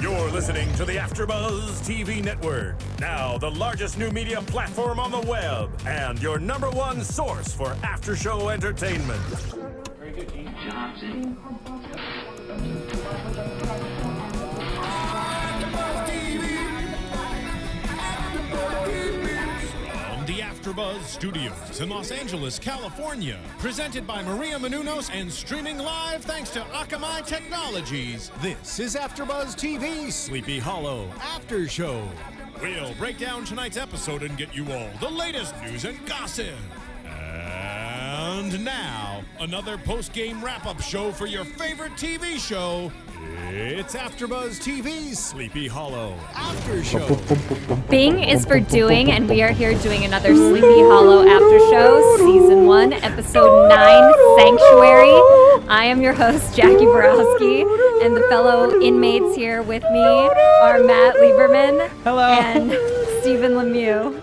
You're listening to the AFTERBUZZ TV Network, now the largest new media platform on the web, and your #1 source for after-show entertainment. Very good, Gene. Johnson. The AFTERBUZZ Studios in Los Angeles, California. Presented by Maria Menounos and streaming live thanks to Akamai Technologies. This is AFTERBUZZ TV Sleepy Hollow After Show. We'll break down tonight's episode and get you all the latest news and gossip. And now, another post-game wrap-up show for your favorite TV show. It's AFTERBUZZ TV Sleepy Hollow After Show. Bing is for doing, and we are here doing another Sleepy Hollow After Show, Season 1, Episode 9, Sanctuary. I am your host, Jacque Borowski, and the fellow inmates here with me are Matt Lieberman. Hello. And Stephen Lemieux.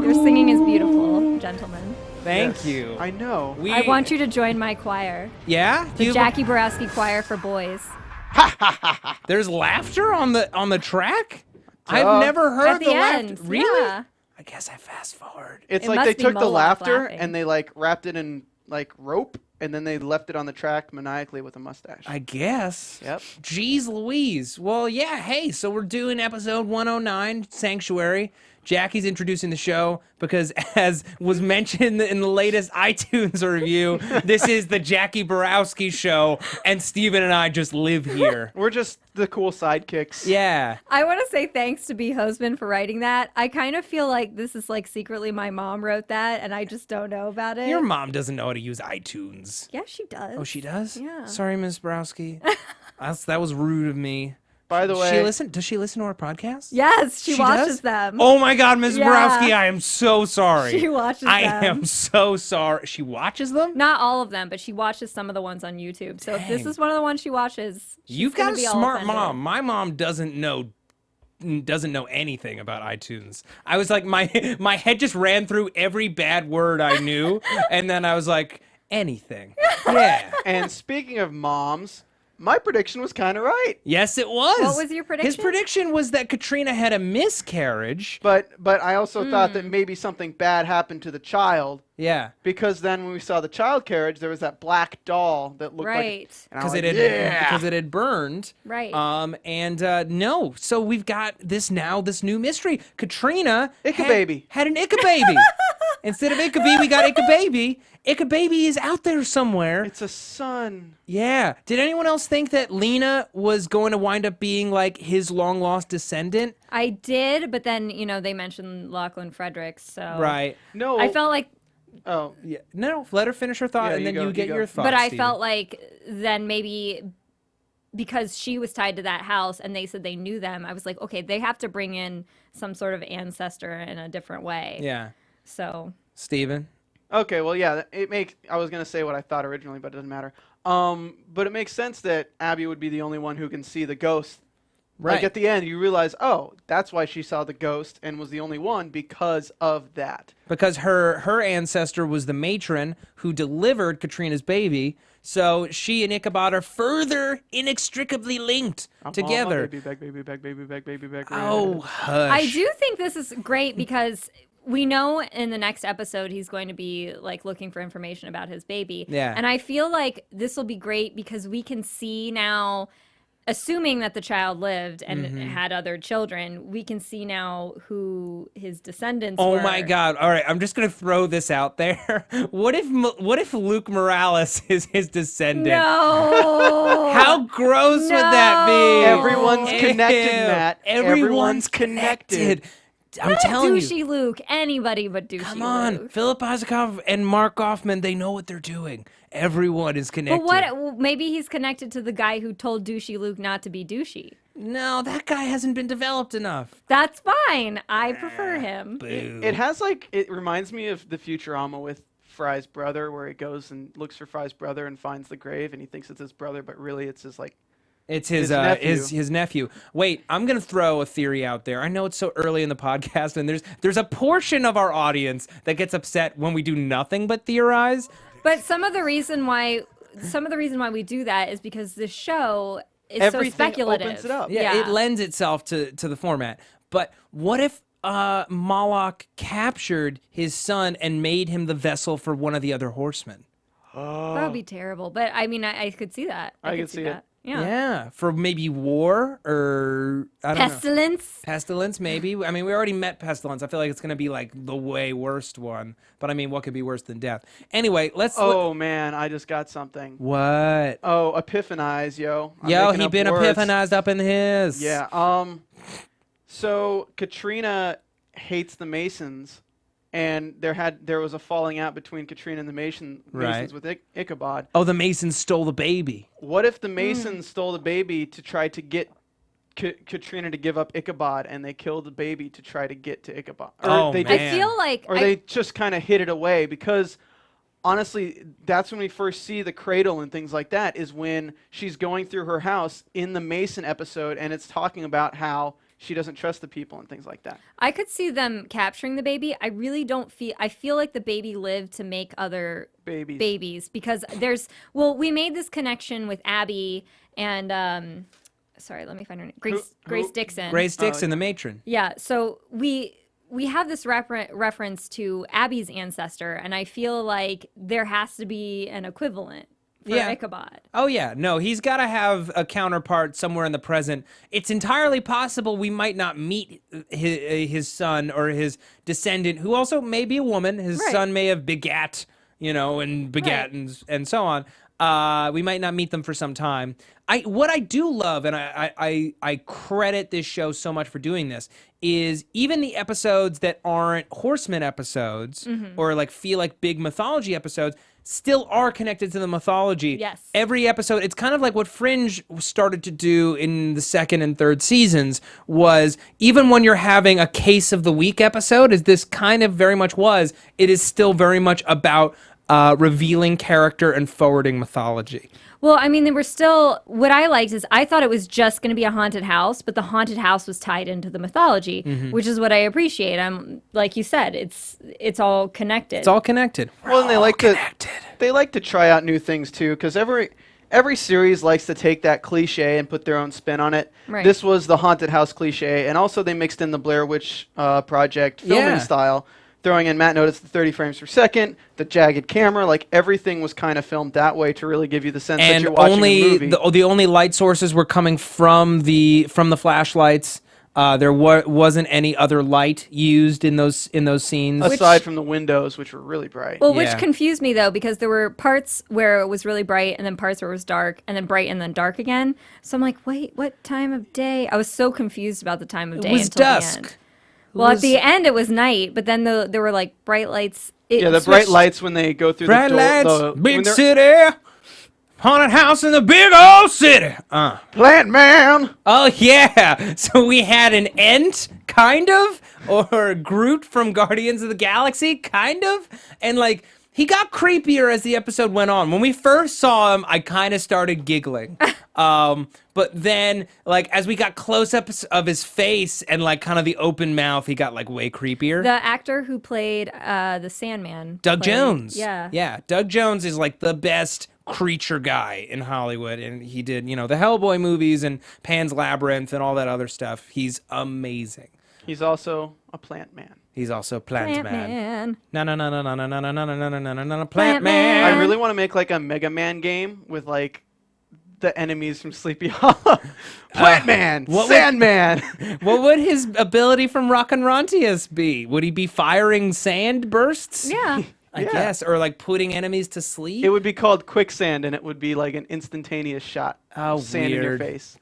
Your singing is beautiful, gentlemen. Thank you. I know. I want you to join my choir. Yeah? The Jacque Borowski Choir for Boys. There's laughter on the track? I've never heard At the end. laughter. Really? Yeah. I guess I fast forward. It's It like must they be took the Moloch laughter laughing. and they like wrapped it in like rope and then they left it on the track maniacally with a mustache. I guess. Yep. Jeez Louise. Well, yeah, hey, so we're doing episode 109, Sanctuary. Jackie's introducing the show because, as was mentioned in the latest iTunes review, this is the Jacque Borowski show, and Steven and I just live here. We're just the cool sidekicks. Yeah. I want to say thanks to B. Hosman for writing that. I kind of feel like this is like secretly my mom wrote that, and I just don't know about it. Your mom doesn't know how to use iTunes. Yeah, she does. Oh, she does? Yeah. Sorry, Ms. Borowski. That was rude of me. By the way, Does she listen to our podcast? Yes, she watches does? them. Oh my God, Ms. Yeah. Borowski, I am so sorry. She watches I them. am so sorry. She watches them? Not all of them, but she watches some of the ones on YouTube. So if this Dang. is one of the ones she watches, she's You've gonna got a be all smart offended. mom. My mom doesn't know anything about iTunes. I was like, my head just ran through every bad word I knew, and then I was like, anything. Yeah. and speaking of moms, my prediction was kind of right. Yes, it was. What was your prediction? His prediction was that Katrina had a miscarriage. But I also thought that maybe something bad happened to the child Yeah. because then when we saw the child carriage, there was that black doll that looked Right. like and I was Because like, it had burned. Right. No. So we've got this new mystery. Katrina Ichabod. had an Ichabod. Instead of Ichabod, we got Ichabod. Ichabod is out there somewhere. it's a son. Yeah. Did anyone else think that Lena was going to wind up being like his long lost descendant? I did, but then, they mentioned Lachlan Fredericks, so. Right. No. I felt like, Oh, Yeah. No. Let her finish her thought, Yeah, and you then go, you you get go. your thought. but I Steven. felt like then maybe because she was tied to that house and they said they knew them, I was like, okay, they have to bring in some sort of ancestor in a different way. Yeah. So. Steven. okay. Well, yeah. I was gonna say what I thought originally, but it doesn't matter. But it makes sense that Abby would be the only one who can see the ghost. Right. Like at the end, you realize, oh, that's why she saw the ghost and was the only one because of that. Because her ancestor was the matron who delivered Katrina's baby, so she and Ichabod are further inextricably linked together. Baby back, baby back, baby back, baby back. Oh, hush. I do think this is great because we know in the next episode he's going to be like looking for information about his baby. Yeah. And I feel like this will be great because we can see now, assuming that the child lived and had other children, we can see now who his descendants were. Oh my God! All right, I'm just gonna throw this out there. What if Luke Morales is his descendant? No. How gross would that be? Everyone's Ew. connected, Matt. Everyone's connected. I'm telling you. Douchey Luke. Anybody but douchey Come on, Luke. Philip Isakov and Mark Hoffman, they know what they're doing. Everyone is connected. But well, maybe he's connected to the guy who told douchey Luke not to be douchey. No, that guy hasn't been developed enough. That's fine. I prefer him. Boo. It has it reminds me of the Futurama with Fry's brother, where he goes and looks for Fry's brother and finds the grave, and he thinks it's his brother, but really it's his It's his His nephew. nephew. Wait, I'm gonna throw a theory out there. I know it's so early in the podcast, and there's a portion of our audience that gets upset when we do nothing but theorize. But some of the reason why some of the reason why we do that is because the show is Everything so speculative. opens it up. Yeah, it lends itself to the format. But what if Moloch captured his son and made him the vessel for one of the other horsemen? That would be terrible. But I mean, I could see that. I could see it. that. Yeah. Yeah, for maybe war or I don't know. Pestilence. Pestilence, maybe. I mean, we already met Pestilence. I feel like it's going to be like the way worst one. But I mean, what could be worse than death? Anyway, let's. Oh man, I just got something. What? Oh, epiphanize, yo. I'm Yo, making he up been words. epiphanized up in his. Yeah. So Katrina hates the Masons, and there was a falling out between Katrina and the Masons Right. with Ichabod. Oh, the Masons stole the baby. What if the Masons stole the baby to try to get Katrina to give up Ichabod, and they killed the baby to try to get to Ichabod? Or Oh, they man. did- I feel like Or they just kind of hid it away, because honestly, that's when we first see the cradle and things like that, is when she's going through her house in the Mason episode, and it's talking about how she doesn't trust the people and things like that. I could see them capturing the baby. I really don't feel. I feel like the baby lived to make other Babies. because we made this connection with Abby and sorry, let me find her name. Grace Dixon. Grace Dixon, the matron. Yeah, so we have this reference to Abby's ancestor, and I feel like there has to be an equivalent for Ichabod. Oh, yeah. No, he's got to have a counterpart somewhere in the present. It's entirely possible we might not meet his son or his descendant, who also may be a woman. His Right. son may have begat, and begat Right. and so on. We might not meet them for some time. What I do love, and I credit this show so much for doing this, is even the episodes that aren't horseman episodes or like feel like big mythology episodes still are connected to the mythology. Yes. Every episode, it's kind of like what Fringe started to do in the second and third seasons, was even when you're having a case of the week episode, as this kind of very much was, it is still very much about revealing character and forwarding mythology. Well, I mean, they were still. What I liked is I thought it was just going to be a haunted house, but the haunted house was tied into the mythology, which is what I appreciate. I'm like you said, it's all connected. It's all connected. Well, and they like to try out new things too, because every series likes to take that cliche and put their own spin on it. Right. This was the haunted house cliche, and also they mixed in the Blair Witch Project filming style, throwing in, Matt noticed, the 30 frames per second, the jagged camera, like everything was kind of filmed that way to really give you the sense that you're watching a movie. The only light sources were coming from the flashlights. There wasn't any other light used in those scenes. Aside from the windows, which were really bright. Well, Yeah. which confused me though, because there were parts where it was really bright, and then parts where it was dark, and then bright, and then dark again. So I'm like, wait, what time of day? I was so confused about the time of day It was until dusk. the end. Well, at the end it was night, but then there were like bright lights. Yeah, the bright lights when they go through Bright the door. lights, big city, haunted house in the big old city. Plant Man! Oh, yeah. So we had an Ent, kind of, or Groot from Guardians of the Galaxy, kind of. And, like, he got creepier as the episode went on. When we first saw him, I kind of started giggling. But then, like, as we got close-ups of his face and, like, kind of the open mouth, he got, like, way creepier. The actor who played the Sandman. Doug Jones. Yeah. Yeah. Doug Jones is, like, the best creature guy in Hollywood, and he did, the Hellboy movies and Pan's Labyrinth and all that other stuff. He's amazing. He's also a plant man. He's also Plant Man. Man. No, Plant Plant Man. I really want to make like a Mega Man game with like the enemies from Sleepy Hollow. Plant Man, what would- Sandman. What would his ability from Rock and Rontius be? Would he be firing sand bursts? Yeah. I guess, or like putting enemies to sleep. It would be called Quicksand, and it would be like an instantaneous shot. Oh, of sand in your weird. face.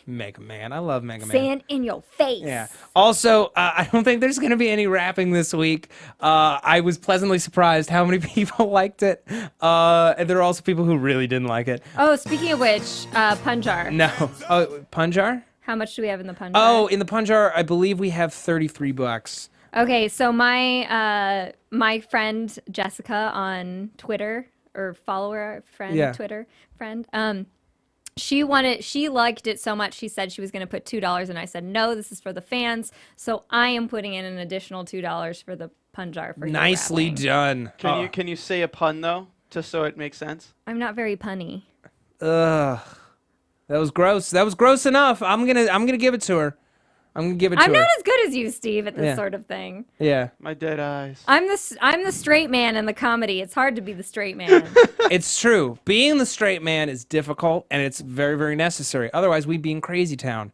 Mega Man. I love Mega Man. Sand in your face. Yeah. Also, I don't think there's going to be any rapping this week. I was pleasantly surprised how many people liked it. And there are also people who really didn't like it. Oh, speaking of which, Punjar. No. Oh, Punjar? How much do we have in the Punjar? Oh, in the Punjar, I believe we have $33. Okay, so my my friend Jessica on Twitter, or follower friend, Twitter friend, she liked it so much she said she was going to put $2, and I said no, this is for the fans, so I am putting in an additional $2 for the Punjar for your Nicely rapping. done. Can you say a pun though? just so it makes sense. I'm not very punny. Ugh. That was gross. That was gross enough. I'm gonna give it to her. I'm gonna give it to I'm her. not as good as you, Steve, at this Yeah. sort of thing. Yeah. My dead eyes. I'm the straight man in the comedy. It's hard to be the straight man. It's true. Being the straight man is difficult, and it's very, very necessary. Otherwise, we'd be in Crazy Town.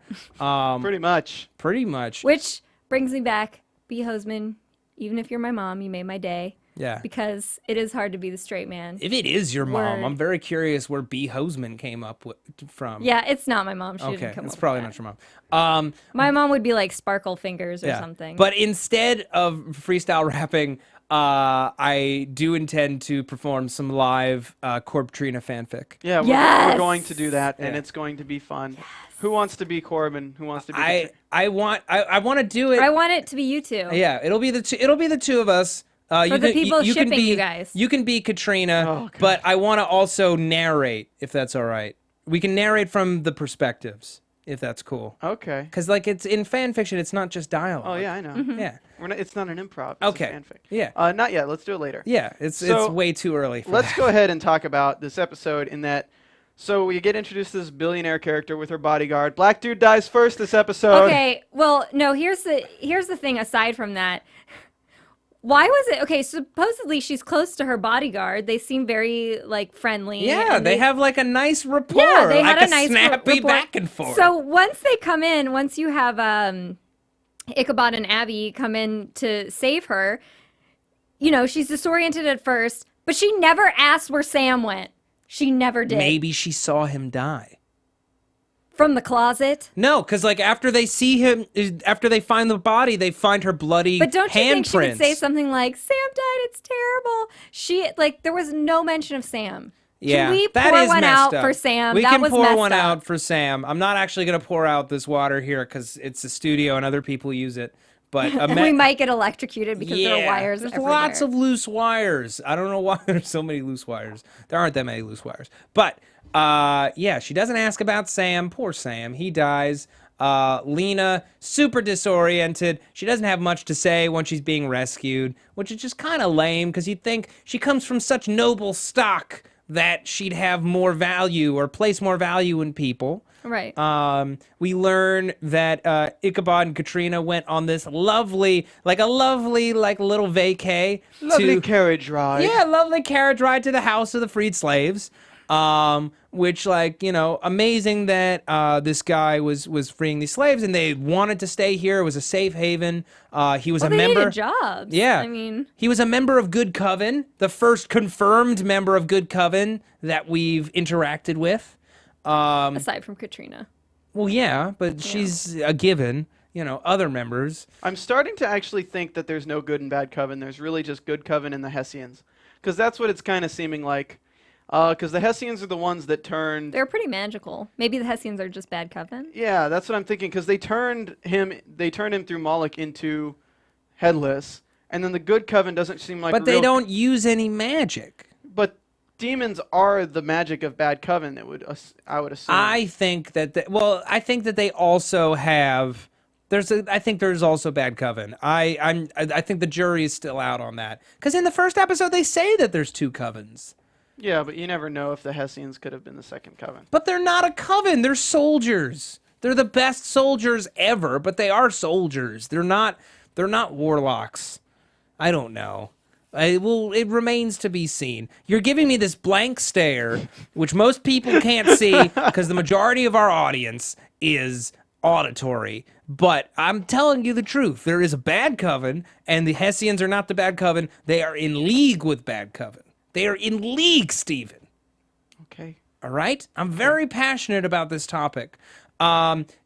Pretty much. Pretty much. Which brings me back, B. Hoseman, even if you're my mom, you made my day. Yeah. Because it is hard to be the straight man. If it is your mom, Word. I'm very curious where B. Hoseman came up from. Yeah, it's not my mom. She Okay, didn't come it's up probably with not that. your mom. My mom would be like Sparkle Fingers or Yeah. something. But instead of freestyle rapping, I do intend to perform some live Corb-Trina fanfic. Yeah, Yes! we're going to do that, and Yeah. it's going to be fun. Who wants to be Corbin? Who wants to be? I want to do it. I want it to be you two. Yeah, it'll be the two of us. For the people shipping you guys. You can be Katrina, Oh, God. but I want to also narrate, if that's all right. We can narrate from the perspectives, if that's cool. Okay. Because like it's in fan fiction, it's not just dialogue. Oh yeah, I know. Mm-hmm. Yeah. It's not an improv. It's Okay. A fanfic. Yeah. Not yet. Let's do it later. Yeah. It's So, way too early. For Let's that. go ahead and talk about this episode in that. So we get introduced to this billionaire character with her bodyguard. Black dude dies first this episode. Okay, well, no, here's the thing aside from that. Why was it okay? Supposedly she's close to her bodyguard. They seem very like friendly. Yeah, and they have like a nice rapport. Yeah, they like had a nice snappy rapport. back and forth. So once they come in, once you have Ichabod and Abby come in to save her, you know, she's disoriented at first, but she never asked where Sam went. She never did. Maybe she saw him die. From the closet. No, because like after they see him, after they find the body, they find her bloody But don't you think she would handprints. say something like, Sam died, it's terrible. There was no mention of Sam. Yeah, Can we that pour is one messed out up. for Sam? We That can was pour messed one up. out for Sam. I'm not actually going to pour out this water here because it's a studio and other people use it. But And we might get electrocuted because there are wires there's everywhere. lots of loose wires. I don't know why there's so many loose wires. There aren't that many loose wires. But yeah, she doesn't ask about Sam. Poor Sam. He dies. Lena, super disoriented. She doesn't have much to say when she's being rescued, which is just kind of lame because you'd think she comes from such noble stock that she'd have more value or place more value in people. Right. We learn that Ichabod and Katrina went on this lovely little vacay. Lovely to, carriage ride. Yeah, lovely carriage ride to the house of the freed slaves. Which amazing that this guy was freeing these slaves and they wanted to stay here. It was a safe haven. He was a they member. needed jobs. Yeah. I mean, he was a member of Good Coven, the first confirmed member of Good Coven that we've interacted with. aside from Katrina. Well, yeah, but she's a given. Other members. I'm starting to actually think that there's no good and bad coven. There's really just good coven and the Hessians. Because that's what it's kind of seeming like. Because the Hessians are the ones that turned... They're pretty magical. Maybe the Hessians are just bad coven. Yeah, that's what I'm thinking. Because they turned him through Moloch into headless. And then the good coven doesn't seem like But they real- don't use any magic. But demons are the magic of bad coven, I would assume. I think that they also have. I think there's also bad coven. I think the jury is still out on that because in the first episode they say that there's two covens. Yeah, but you never know if the Hessians could have been the second coven. But they're not a coven. They're soldiers. They're the best soldiers ever. But they are soldiers. They're not warlocks. I don't know. It remains to be seen. You're giving me this blank stare, which most people can't see because the majority of our audience is auditory. But I'm telling you the truth. There is a bad coven, and the Hessians are not the bad coven. They are in league with bad coven. They are in league, Stephen. Okay. All right? I'm very passionate about this topic.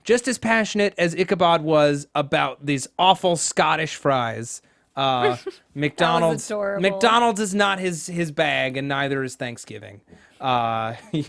Just as passionate as Ichabod was about these awful Scottish fries. McDonald's adorable. McDonald's is not his bag, and neither is Thanksgiving.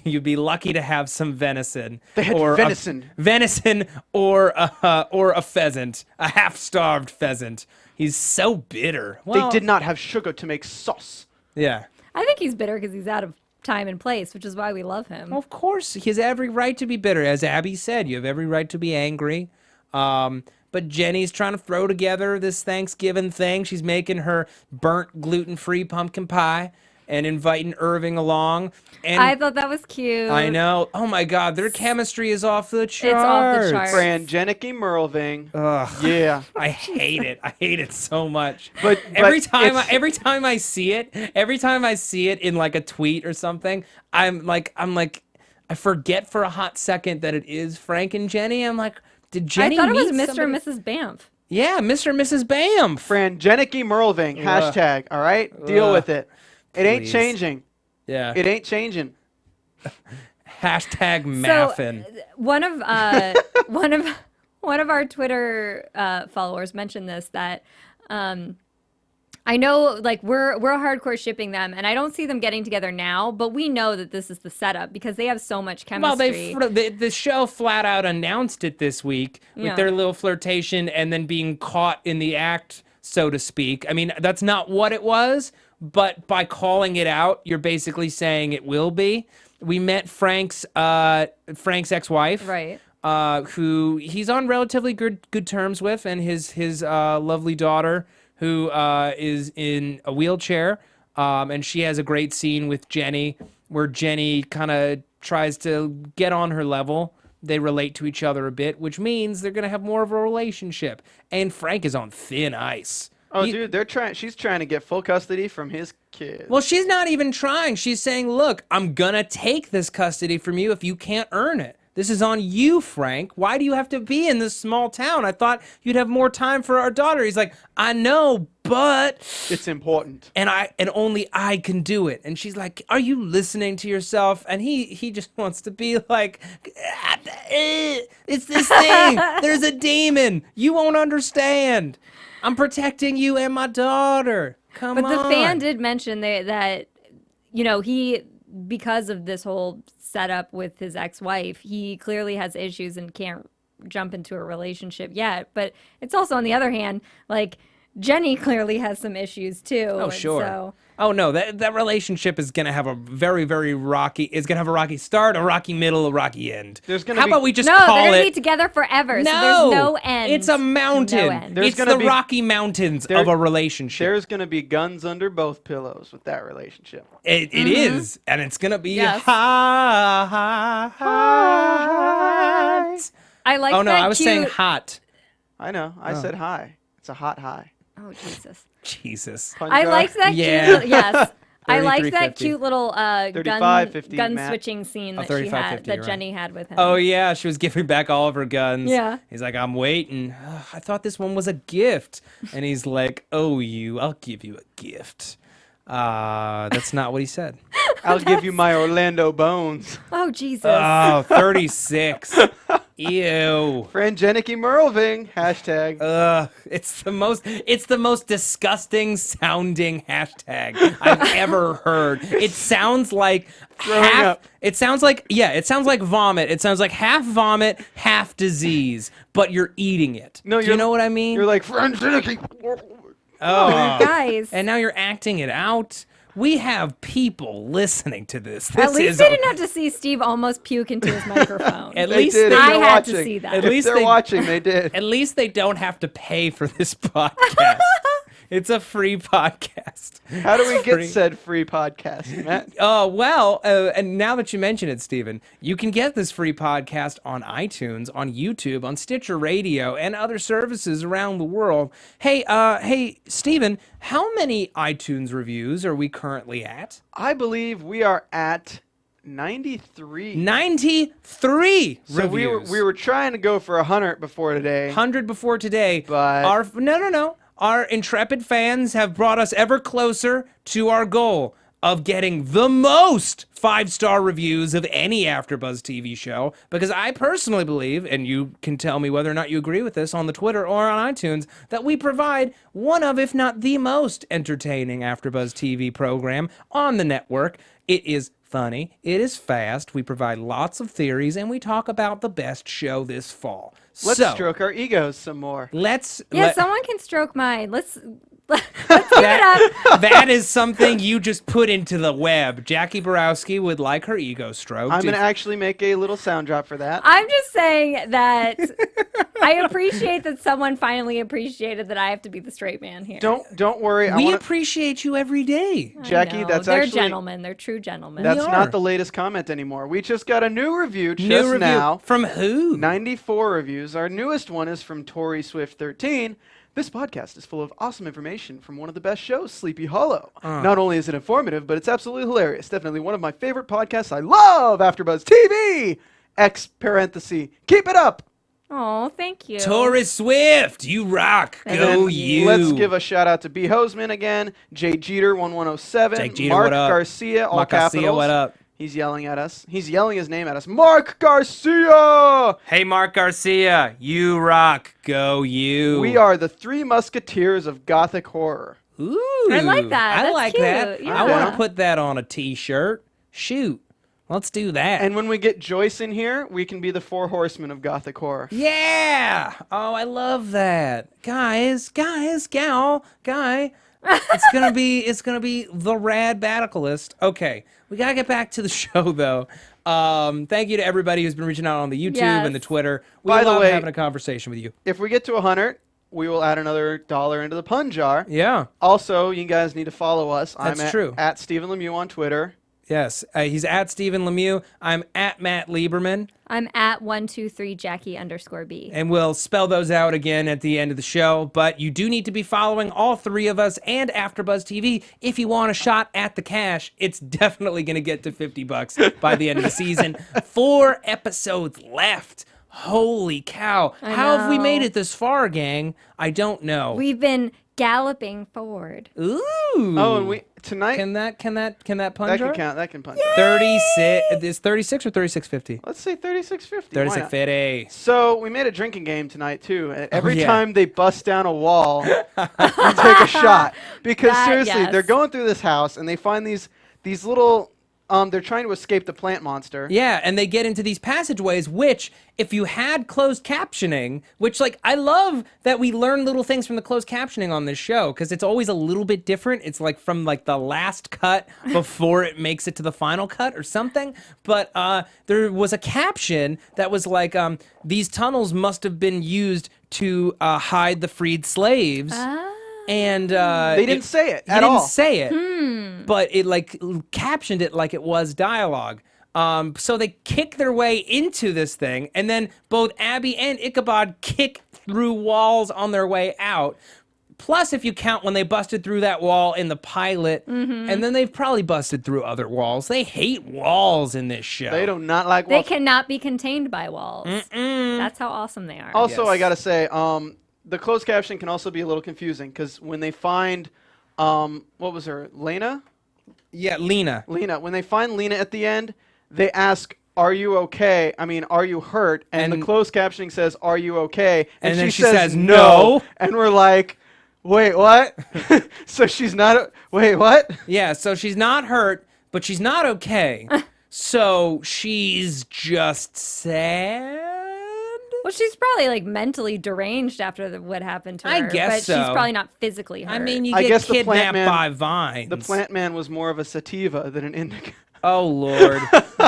You'd be lucky to have some venison. They had venison. Venison or a pheasant, a half-starved pheasant. He's so bitter. Well, They did not have sugar to make sauce. Yeah. I think he's bitter because he's out of time and place, which is why we love him. Of course, he has every right to be bitter. As Abby said, you have every right to be angry. But Jenny's trying to throw together this Thanksgiving thing. She's making her burnt gluten-free pumpkin pie. and inviting Irving along. And I thought that was cute. I know. Oh my God, their chemistry is off the charts. It's off the charts. Frangenicky Merlving. Ugh. Yeah. I hate it. I hate it so much. But every time I see it in like a tweet or something, I'm like, I forget for a hot second that it is Frank and Jenny. I'm like, did Jenny? I thought it was meet Mr. somebody? and Mrs. Banff. Yeah, Mr. and Mrs. Bam. Frangenicky Merlving. Hashtag. All right? Deal with it. It ain't Please. changing. Yeah. It ain't changing. Hashtag Maffin. So, one of our Twitter followers mentioned this, that I know, like, we're hardcore shipping them, and I don't see them getting together now, but we know that this is the setup because they have so much chemistry. Well, the show flat out announced it this week with their little flirtation and then being caught in the act, so to speak. I mean, that's not what it was, but by calling it out, you're basically saying it will be. We met Frank's ex-wife, Right. who he's on relatively good terms with, and his lovely daughter, who is in a wheelchair, and she has a great scene with Jenny, where Jenny kind of tries to get on her level. They relate to each other a bit, which means they're going to have more of a relationship. And Frank is on thin ice. Oh, dude, she's trying to get full custody from his kid. Well, she's not even trying. She's saying, look, I'm going to take this custody from you if you can't earn it. This is on you, Frank. Why do you have to be in this small town? I thought you'd have more time for our daughter. He's like, I know, but it's important. And only I can do it. And she's like, are you listening to yourself? And he just wants to be like, it's this thing. There's a demon. You won't understand. I'm protecting you and my daughter. Come on. But the fan did mention that, you know, because of this whole setup with his ex-wife, he clearly has issues and can't jump into a relationship yet. But it's also, on the other hand, like, Jenny clearly has some issues too. Oh, sure. So, oh, no, that relationship is going to have a very, very rocky, it's going to have a rocky start, a rocky middle, a rocky end. How about we just no, call they're it... going to be together forever, No, so there's no end. It's a mountain. No end. It's the Rocky Mountains of a relationship. There's going to be guns under both pillows with that relationship. It is, and it's going to be Yes. hot. I like Oh, no, that I was cute... saying hot. I know. I said high. It's a hot high. Oh, Jesus. Jesus. I liked that Yeah. cute... Yes. I liked 33.50. that cute little 35.50, gun Matt. switching scene that 35.50, that you're Jenny had with him. Oh, yeah, she was giving back all of her guns. Yeah. He's like, I'm waiting. I thought this one was a gift. And he's like, oh, I'll give you a gift. That's not what he said. I'll give you my Orlando bones. Oh, Jesus. Oh, 36. Ew. Frangenicky Merlving. Hashtag. It's the most disgusting sounding hashtag I've ever heard. It sounds like up. it sounds like vomit. It sounds like half vomit, half disease, but you're eating it. No, Do you know what I mean? You're like, Frangenicky. Oh, Guys. and now you're acting it out. We have people listening to this. At least they didn't have to see Steve almost puke into his microphone. At They least did. they- If I they're had to watching. see that. At If least they're they- watching, they did. At least they don't have to pay for this podcast. It's a free podcast. How do we It's get free. said free podcast, Matt? Oh, well, and now that you mention it, Steven, you can get this free podcast on iTunes, on YouTube, on Stitcher Radio, and other services around the world. Hey, Steven, how many iTunes reviews are we currently at? I believe we are at 93. 93 So reviews. we were trying to go for 100 before today. 100 before today. But- No. Our intrepid fans have brought us ever closer to our goal of getting the most 5-star reviews of any AfterBuzz TV show, because I personally believe, and you can tell me whether or not you agree with this on the Twitter or on iTunes, that we provide one of, if not the most entertaining AfterBuzz TV program on the network. It is funny, it is fast, we provide lots of theories, and we talk about the best show this fall. Let's So, stroke our egos some more. Let's Yeah, someone can stroke mine. That is something you just put into the web. Jackie Borowski would like her ego stroked. I'm going to actually make a little sound drop for that. I'm just saying that I appreciate that someone finally appreciated that I have to be the straight man here. Don't worry. We appreciate you every day. Jackie, They're gentlemen. They're true gentlemen. That's not the latest comment anymore. We just got a new review now. From who? 94 reviews. Our newest one is from Tori Swift 13. This podcast is full of awesome information from one of the best shows, Sleepy Hollow. Not only is it informative, but it's absolutely hilarious. Definitely one of my favorite podcasts. I love AfterBuzz TV! Keep it up! Oh, thank you. Tori Swift, you rock. Go you. Let's give a shout out to B. Hoseman again, Jay Jeter 1107, Jake Jeter, Mark what up? Garcia, all Mark capitals. Garcia, what up? He's yelling at us. He's yelling his name at us. Mark Garcia! Hey, Mark Garcia, you rock. Go you. We are the Three Musketeers of Gothic horror. Ooh. I like that. I That's like cute. that. Yeah. I want to put that on a t-shirt. Shoot. Let's do that. And when we get Joyce in here, we can be the Four Horsemen of Gothic horror. Yeah. Oh, I love that. Guys, gal, guy. It's gonna be the rad Badicalist. Okay, we gotta get back to the show though. Thank you to everybody who's been reaching out on the YouTube and the Twitter. We By the love way, having a conversation with you. If we get to 100, we will add another $1 into the pun jar. Yeah. Also, you guys need to follow us. That's true. At Stephen Lemieux on Twitter. Yes, he's at Stephen Lemieux. I'm at Matt Lieberman. I'm at 123 Jackie_B. And we'll spell those out again at the end of the show. But you do need to be following all three of us and AfterBuzz TV if you want a shot at the cash. It's definitely going to get to $50 by the end of the season. 4 episodes left. Holy cow. How have we made it this far, gang? I don't know. We've been galloping forward. Ooh. Oh, and tonight. Can that pun That jar? can count. That can punch. 36. Is 36 or 36.50? Let's say 36.50. 36.50. So we made a drinking game tonight too. Every yeah. time they bust down a wall, we take a shot. Because seriously, yes. they're going through this house and they find these little. They're trying to escape the plant monster. Yeah, and they get into these passageways, which, if you had closed captioning, which, like, I love that we learn little things from the closed captioning on this show, because it's always a little bit different. It's like from, like, the last cut before it makes it to the final cut or something. But there was a caption that was like, these tunnels must have been used to hide the freed slaves. And they didn't say it at all. all. Didn't say it, but it like captioned it like it was dialogue. So they kick their way into this thing, and then both Abby and Ichabod kick through walls on their way out. Plus, if you count when they busted through that wall in the pilot, and then they've probably busted through other walls. They hate walls in this show. They do not like They walls. cannot be contained by walls. That's how awesome they are. Also, Yes. I gotta say, the closed caption can also be a little confusing because when they find, what was her, Lena? Yeah, Lena. Lena. When they find Lena at the end, they ask, "Are you okay? I mean, are you hurt?" And the closed captioning says, "Are you okay?" And then she she says, "No." And we're like, "Wait, what?" So she's not. Wait, what? Yeah, so she's not hurt, but she's not okay. So she's just sad. Well, she's probably like mentally deranged after what happened to her. I guess but so. she's probably not physically hurt. I mean, you I get guess the plant kidnapped man- by vines. The plant man was more of a sativa than an indica. Oh, Lord.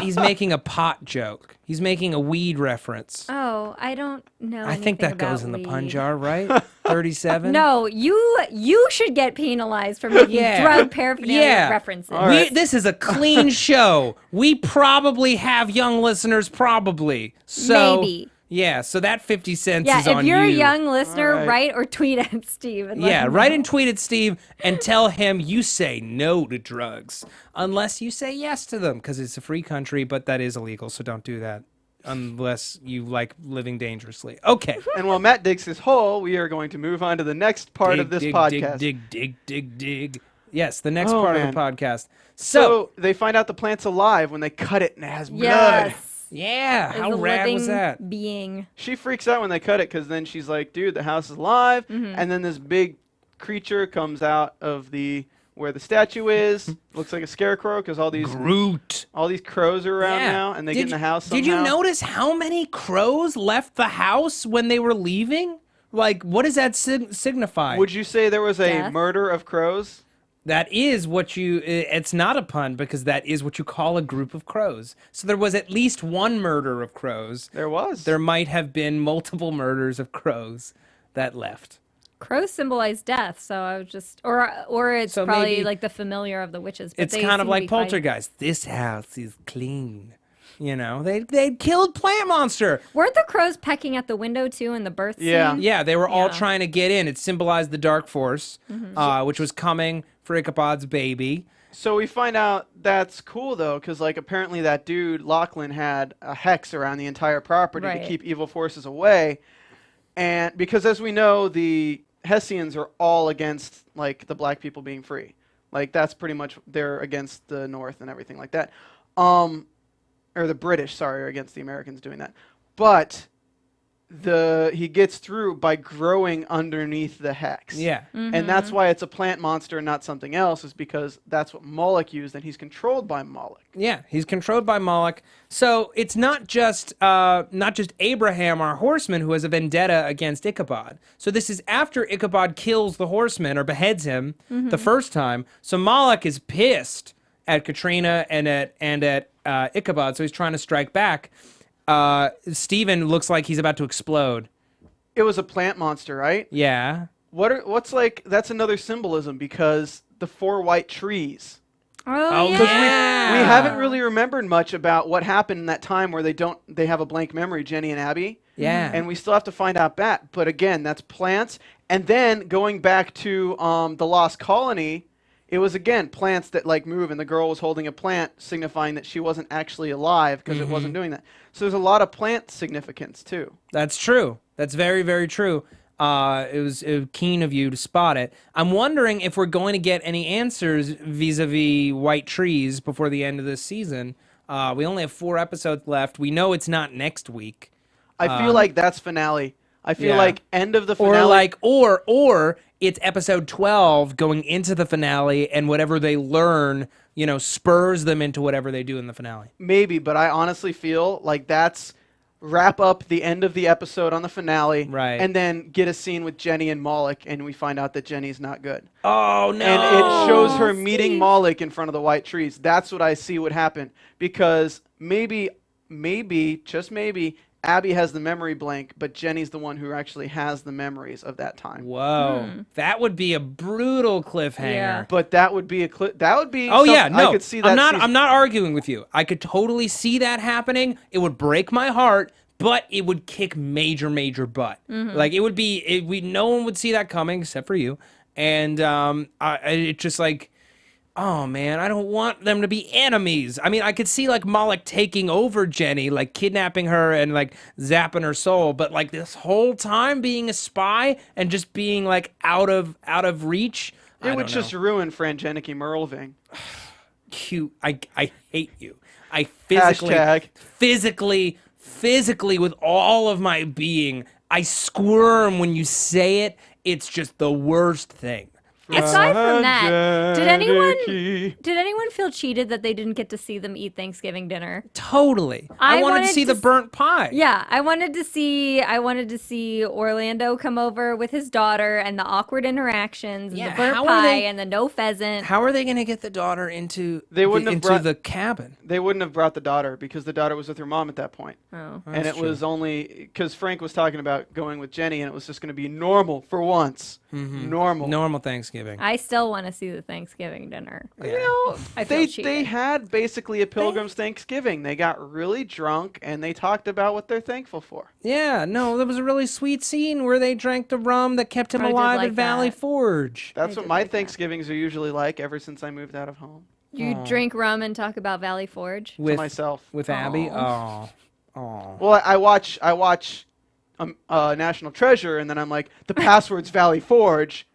He's making a pot joke. He's making a weed reference. Oh, I don't know. I think that goes in the pun jar, right? 37? No, you should get penalized for making drug paraphernalia references. All right. This is a clean show. We probably have young listeners, probably. So, Maybe. Yeah, so that 50 cents Yeah, is on if you. you're a young listener, All right. write or tweet at Steve. And let Yeah, him write know. and tweet at Steve and tell him you say no to drugs. Unless you say yes to them, because it's a free country, but that is illegal, so don't do that. Unless you like living dangerously. Okay. And while Matt digs his hole, we are going to move on to the next part of this podcast. Dig. Yes, the next Oh, part man. of the podcast. So they find out the plant's alive when they cut it and it has blood. Yes. Yeah, As how a rad was living that? being. She freaks out when they cut it because then she's like, dude, the house is alive. Mm-hmm. And then this big creature comes out of where the statue is. Looks like a scarecrow because all these crows are around now and they get in the house somehow. Did you notice how many crows left the house when they were leaving? Like, what does that signify? Would you say there was a Death? murder of crows? That is what you. It's not a pun because that is what you call a group of crows. So there was at least one murder of crows. There was. There might have been multiple murders of crows that left. Crows symbolize death, so I was just, or it's So probably maybe- like the familiar of the witches. But It's they kind of seem to like be fighting. Poltergeist. This house is clean. You know, they killed Plant Monster. Weren't the crows pecking at the window too in the birth Yeah. scene? Yeah, they were all Yeah. trying to get in. It symbolized the dark force, which was coming for Ichabod's baby. So we find out that's cool though, because like apparently that dude Lachlan had a hex around the entire property Right. to keep evil forces away, and because as we know, the Hessians are all against like the black people being free. Like that's pretty much they're against the North and everything like that. Or the British, sorry, are against the Americans doing that. But he gets through by growing underneath the hex. Yeah. And that's why it's a plant monster and not something else, is because that's what Moloch used, and he's controlled by Moloch. Yeah, he's controlled by Moloch. So it's not just Abraham, our horseman, who has a vendetta against Ichabod. So this is after Ichabod kills the horseman or beheads him the first time. So Moloch is pissed at Katrina and at Ichabod, so he's trying to strike back. Stephen looks like he's about to explode. It was a plant monster, right? Yeah. What's like, that's another symbolism, because the 4 white trees. Oh, Oh, yeah. yeah. We haven't really remembered much about what happened in that time where they have a blank memory, Jenny and Abby. Yeah. And we still have to find out that. But again, that's plants. And then going back to the Lost Colony, it was again plants that like move, and the girl was holding a plant, signifying that she wasn't actually alive because it wasn't doing that. So there's a lot of plant significance too. That's true. That's very, very true. It was keen of you to spot it. I'm wondering if we're going to get any answers vis-a-vis white trees before the end of this season. We only have 4 episodes left. We know it's not next week. I feel like that's finale. I feel yeah. like end of the finale. Or it's episode 12 going into the finale, and whatever they learn, spurs them into whatever they do in the finale. Maybe, but I honestly feel like that's wrap up the end of the episode on the finale, Right. and then get a scene with Jenny and Moloch, and we find out that Jenny's not good. Oh, no. And it shows her meeting Moloch in front of the white trees. That's what I see would happen, because maybe, just maybe, Abby has the memory blank, but Jenny's the one who actually has the memories of that time. Whoa. That would be a brutal cliffhanger. Yeah. But that would be that would be. Oh yeah, something no. I could see that. I'm not arguing with you. I could totally see that happening. It would break my heart, but it would kick major butt. Like it would be. No one would see that coming except for you. And it just like, oh man, I don't want them to be enemies. I mean, I could see like Moloch taking over Jenny, like kidnapping her and like zapping her soul, but like this whole time being a spy and just being like out of reach. It would just ruin Frangenicke Merlving. Cute. I hate you. I Hashtag. physically with all of my being, I squirm when you say it. It's just the worst thing. Aside from that, did anyone feel cheated that they didn't get to see them eat Thanksgiving dinner? Totally. I wanted to see the burnt pie. Yeah, I wanted to see Orlando come over with his daughter and the awkward interactions, and Yeah, the burnt how are pie they- and the no pheasant. How are they going to get the daughter into the cabin? They wouldn't have brought the daughter because the daughter was with her mom at that point. Oh. And it was only because Frank was talking about going with Jenny, and it was just going to be normal for once. Normal Thanksgiving. I still want to see the Thanksgiving dinner. You know, I feel they cheated. had basically a Pilgrim's Thanksgiving. They got really drunk and they talked about what they're thankful for. Yeah, no, there was a really sweet scene where they drank the rum that kept him I did alive like at Valley that. Forge. That's I what did my like that. Thanksgivings are usually like ever since I moved out of home. You drink rum and talk about Valley Forge? For myself. With Abby. Aw. Oh. Well, I watch National Treasure, and then I'm like, the password's Valley Forge,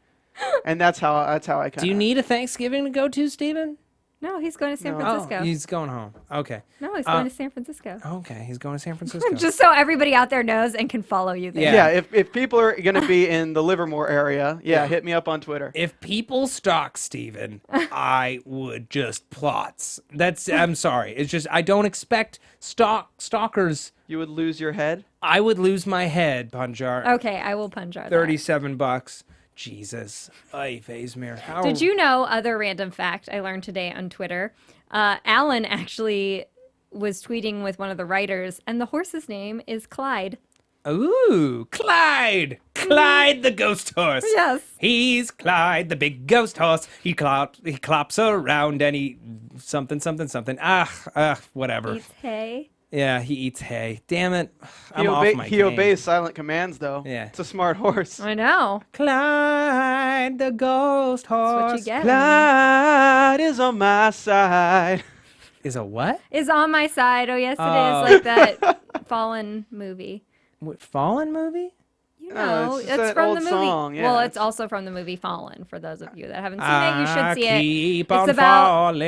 and that's how I kind of. Do you need a Thanksgiving to go to, Steven? No, he's going to San Oh, Francisco. he's going home. Okay. No, he's going to San Francisco. Okay, he's going to San Francisco. Just so everybody out there knows and can follow you there. Yeah. If people are going to be in the Livermore area, hit me up on Twitter. If people stalk Steven, I would just plots. I'm sorry. It's just I don't expect stalkers. You would lose your head? I would lose my head, Punjar. Okay, I will Punjar that. $37. Jesus. Ay, Fazmir. How... Did you know, other random fact I learned today on Twitter, Alan actually was tweeting with one of the writers, and the horse's name is Clyde. Ooh, Clyde. Clyde the ghost horse. Yes. He's Clyde the big ghost horse. He clops around and he something. Whatever. Eats hay. Yeah, he eats hay. Damn it. He obeys silent commands, though. Yeah. It's a smart horse. I know. Clyde the ghost horse. That's what you get. Clyde is on my side. Is a what? Is on my side. Oh, yes, it is. Like that Fallen movie. What, Fallen movie? You know, it's it's that from old the movie. song, yeah. Well, it's also from the movie Fallen. For those of you that haven't seen it, you should see it. Keep It's on about falling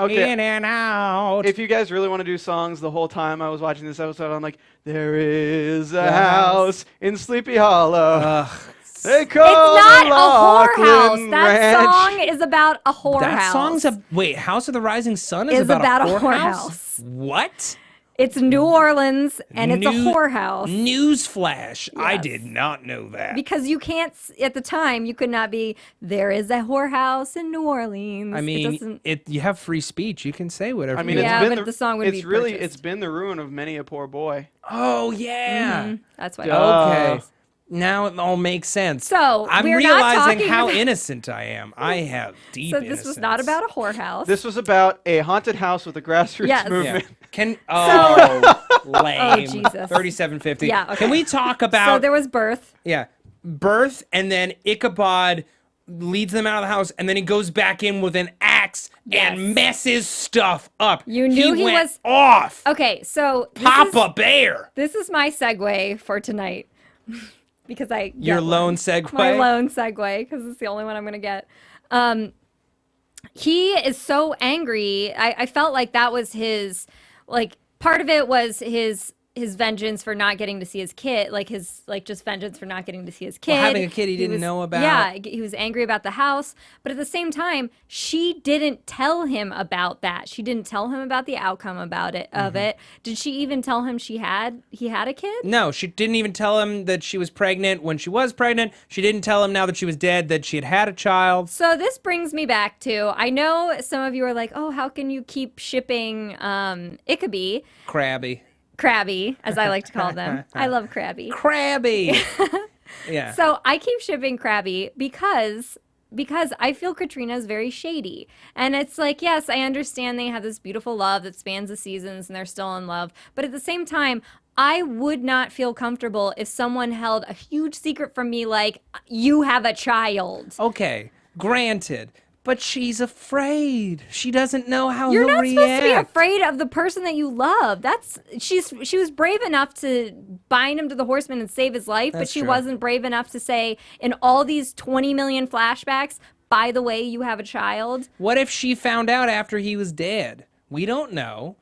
in and out. If you guys really want to do songs, the whole time I was watching this episode, I'm like, there is a house in Sleepy Hollow. They call It's not it a whorehouse. Lachlan That Ranch. song is about a whorehouse. That song's wait, House of the Rising Sun is Is about a whorehouse. whorehouse? What? It's New Orleans, and it's a whorehouse. Newsflash. I Yes. did not know that. Because you can't, at the time, you could not be, there is a whorehouse in New Orleans. I It mean, doesn't- you have free speech. You can say whatever I mean, you Yeah, it's want. been but the song would be it's purchased. been the ruin of many a poor boy. Oh, yeah. That's why. Okay. Now it all makes sense. So, I'm we're not realizing talking how about- innocent I am. I have deep So this was not innocence. about a whorehouse. This was about a haunted house with a grassroots Yes. Yeah. movement. Lame. Oh, Jesus. $37.50. Yeah, okay. Can we talk So about there was birth. birth, and then Ichabod leads them out of the house, and then he goes back in with an axe Yes. and messes stuff up. You knew he went was- off. Okay, so Papa Bear. This is my segue for tonight. Because I Your get lone one. segue? My lone segue, because it's the only one I'm going to get. He is so angry. I felt like that was his, like, part of it was his vengeance for not getting to see his kid, just vengeance for not getting to see his kid. having a kid he didn't was- know about. Yeah, he was angry about the house, but at the same time, she didn't tell him about that. She didn't tell him about the outcome of it. Did she even tell him he had a kid? No, she didn't even tell him that she was pregnant when she was pregnant. She didn't tell him now that she was dead that she had had a child. So this brings me back to, I know some of you are like, oh, how can you keep shipping Ichabod? Crabby, as I like to call them. I love Crabby. Crabby. Yeah. So I keep shipping Crabby because I feel Katrina's very shady. And it's like, yes, I understand they have this beautiful love that spans the seasons and they're still in love. But at the same time, I would not feel comfortable if someone held a huge secret from me like, you have a child. Okay, granted. But she's afraid. She doesn't know how You're he'll not react. supposed to be afraid of the person that you love. She was brave enough to bind him to the horseman and save his life, but That's she true. wasn't brave enough to say in all these 20 million flashbacks, by the way, you have a child. What if she found out after he was dead? We don't know.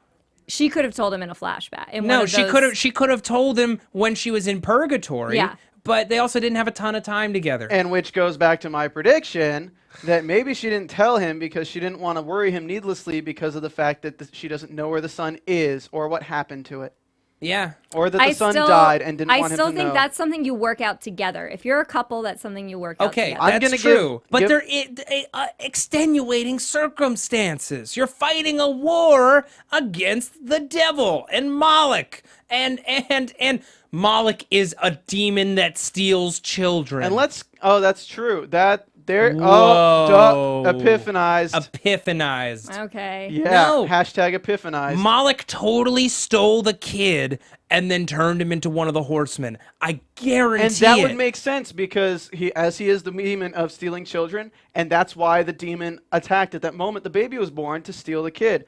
She could have told him in a flashback. No, she could have told him when she was in purgatory. Yeah. But they also didn't have a ton of time together. And which goes back to my prediction that maybe she didn't tell him because she didn't want to worry him needlessly because of the fact that she doesn't know where the son is or what happened to it. Yeah. Or that the son died and didn't want him to know. I still think that's something you work out together. If you're a couple, that's something you work out Okay, together. I'm that's gonna true. But give- they're extenuating circumstances. You're fighting a war against the devil and Moloch. And Moloch is a demon that steals children. And that's true. Whoa. Epiphanized. Epiphanized. Okay. Yeah, No. hashtag epiphanized. Moloch totally stole the kid and then turned him into one of the horsemen. I guarantee And that it. would make sense because he is the demon of stealing children, and that's why the demon attacked at that moment the baby was born to steal the kid.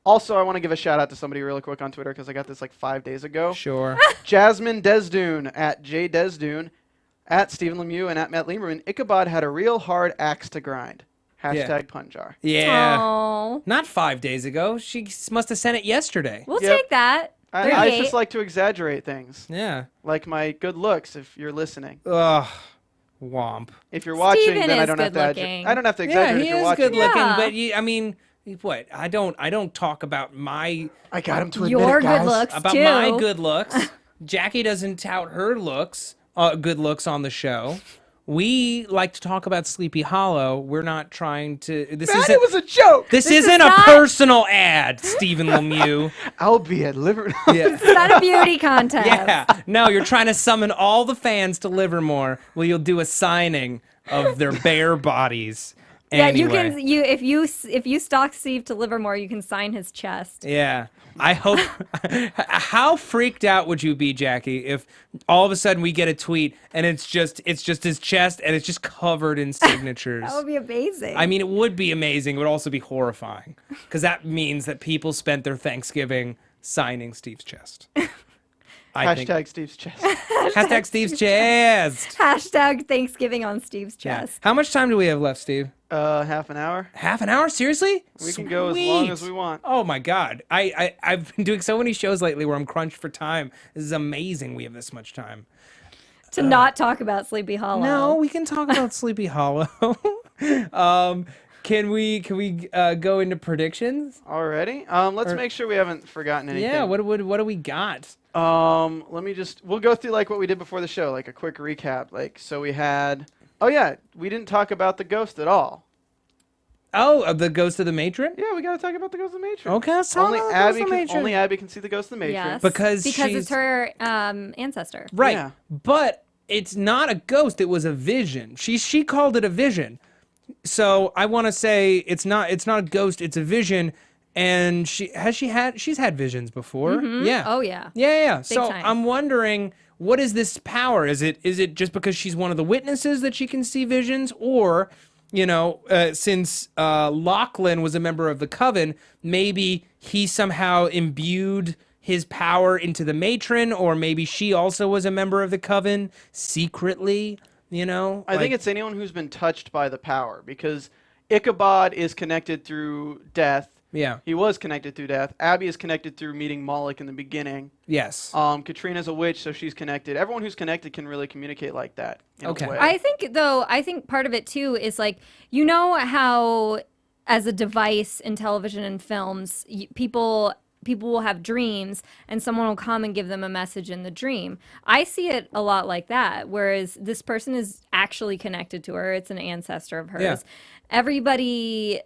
Also, I want to give a shout out to somebody really quick on Twitter because I got this like 5 days ago. Sure. Jasmine Desdune at JDesdune, at Stephen Lemieux, and at Matt Lieberman. Ichabod had a real hard axe to grind. Hashtag pun jar. Yeah. Oh, Not 5 days ago. She must have sent it yesterday. we'll Yep. take that. I 38. just like to exaggerate things. Yeah. Like my good looks, if you're listening. Ugh. Womp. If you're watching, Steven then I is don't have to good-looking. I don't have to Yeah, exaggerate he if you're is watching. good looking, Yeah. but I mean, what? I don't talk about my I got him to admit Your it, guys. good looks about too. my good looks. Jackie doesn't tout her looks, good looks on the show. We like to talk about Sleepy Hollow. We're not trying to. This Man, isn't. it was a joke. This is isn't a not- personal ad, Stephen Lemieux. I'll be at Liverpool. Yeah. It's not a beauty contest. Yeah. No, you're trying to summon all the fans to Livermore. Well, you'll do a signing of their bare bodies. Yeah, Anyway. you can if you stalk Steve to Livermore, you can sign his chest. Yeah. I hope. How freaked out would you be, Jackie, if all of a sudden we get a tweet and it's just his chest and it's just covered in signatures? That would be amazing. I mean, it would be amazing. It would also be horrifying because that means that people spent their Thanksgiving signing Steve's chest. I think. Hashtag Steve's chest. Hashtag Steve's chest. Hashtag Thanksgiving on Steve's Yeah. chest. How much time do we have left, Steve? Half an hour. Half an hour? Seriously? We can go as long Sweet. as we want. Oh my God. I've been doing so many shows lately where I'm crunched for time. This is amazing we have this much time. To not talk about Sleepy Hollow. No, we can talk about Sleepy Hollow. Can we go into predictions? Already? Let's make sure we haven't forgotten anything. Yeah, what do we got? We'll go through like what we did before the show, like a quick recap. Like, so we had, we didn't talk about the ghost at all. Oh, the Ghost of the Matron? Yeah, we gotta talk about the ghost of the matron. Okay, let's talk Only about the Abby Ghost of the can, Matron. only Abby can see the ghost of the matron. Yes. Because it's she's- her ancestor. Right. Yeah. But it's not a ghost, it was a vision. She called it a vision. So I want to say it's not a ghost, it's a vision. And she's had visions before. Yeah. Oh yeah. Yeah. So time. I'm wondering, what is this power? Is it just because she's one of the witnesses that she can see visions, or since Lachlan was a member of the coven, maybe he somehow imbued his power into the matron, or maybe she also was a member of the coven secretly. I think it's anyone who's been touched by the power, because Ichabod is connected through death. Yeah. He was connected through death. Abby is connected through meeting Moloch in the beginning. Yes. Katrina's a witch, so she's connected. Everyone who's connected can really communicate like that. In Okay. A way. I think part of it too is like, how as a device in television and films, people will have dreams and someone will come and give them a message in the dream. I see it a lot like that, whereas this person is actually connected to her. It's an ancestor of hers. Yeah. Everybody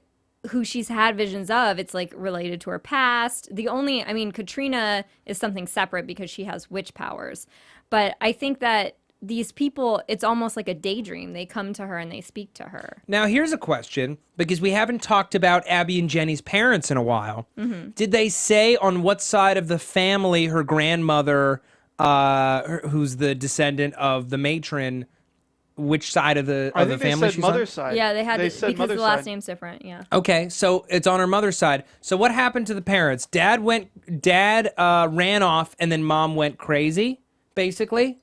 who she's had visions of, it's like related to her past. Katrina is something separate because she has witch powers. But I think that these people, it's almost like a daydream. They come to her and they speak to her. Now, here's a question, because we haven't talked about Abby and Jenny's parents in a while. Mm-hmm. Did they say on what side of the family her grandmother, who's the descendant of the matron, which side of the I think family they said she's mother's on? side. Yeah, they had said because mother's the last side. name's different. Yeah. Okay, so it's on her mother's side. So what happened to the parents? Dad ran off, and then mom went crazy, basically,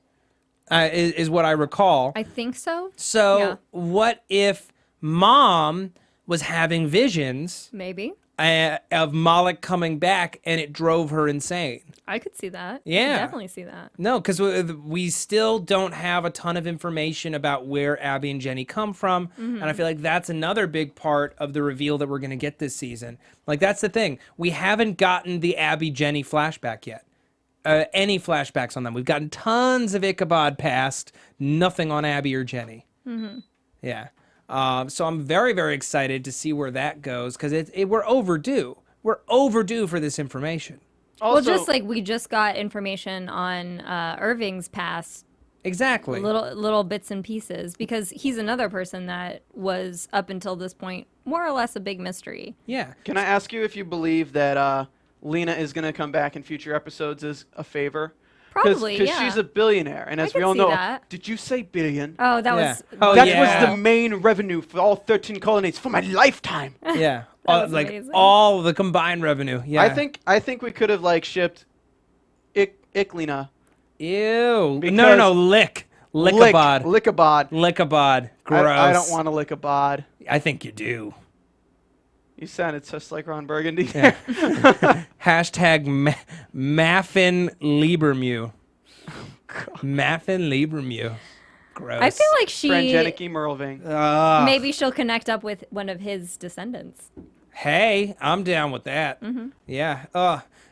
is what I recall. I think so. So Yeah. what if mom was having visions Maybe. of Moloch coming back, and it drove her insane? I could see that. Yeah. I could definitely see that. No, because we still don't have a ton of information about where Abby and Jenny come from. And I feel like that's another big part of the reveal that we're going to get this season. Like, that's the thing. We haven't gotten the Abby-Jenny flashback yet. Any flashbacks on them. We've gotten tons of Ichabod past, nothing on Abby or Jenny. Yeah. So I'm very, very excited to see where that goes, because we're overdue. We're overdue for this information. Well, Also, just like we just got information on Irving's past, Exactly. little bits and pieces, because he's another person that was up until this point more or less a big mystery. Yeah. can I ask you if you believe that Lena is going to come back in future episodes as a favor? Probably, Because yeah. she's a billionaire, and as we could all see know, that. did you say billion? Oh, that Yeah. was Oh, that yeah. was the main revenue for all 13 colonies for my lifetime. Yeah. was Like amazing. all the combined revenue. Yeah. I think we could have like shipped Lena. Ew. Because- No. Lick. Lichabod. Lichabod. Gross. I don't want to lick a bod. I think you do. You sounded just like Ron Burgundy. Yeah. Hashtag Maffin Liebermew. Maffin Liebermew. Gross. I feel like Frangenicky Merlving. maybe she'll connect up with one of his descendants. Hey, I'm down with that. Mm-hmm. Yeah.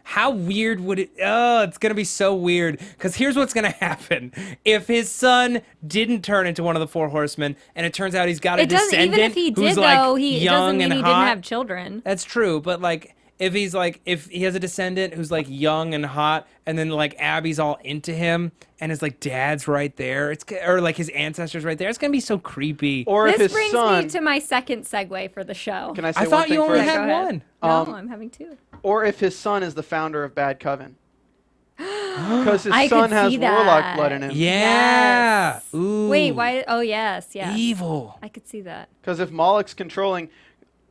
How weird would it? It's gonna be so weird. Because here's what's gonna happen: if his son didn't turn into one of the four horsemen, and it turns out he's got a descendant even if he who's did, like though, he young doesn't mean and he hot. didn't have children. That's true, but like if he has a descendant who's like young and hot, and then like Abby's all into him, and his like dad's right there, or like his ancestors right there, it's gonna be so creepy. Or if This his brings son. me to my second segue for the show. Can I say I one thought thing you only first? Go had ahead. one. No, I'm having two. Or if his son is the founder of Bad Coven. Because his I son could has see warlock that. blood in him. Yeah. Yes. Ooh. Wait, why? Oh, yes. Evil. I could see that. Because if Moloch's controlling,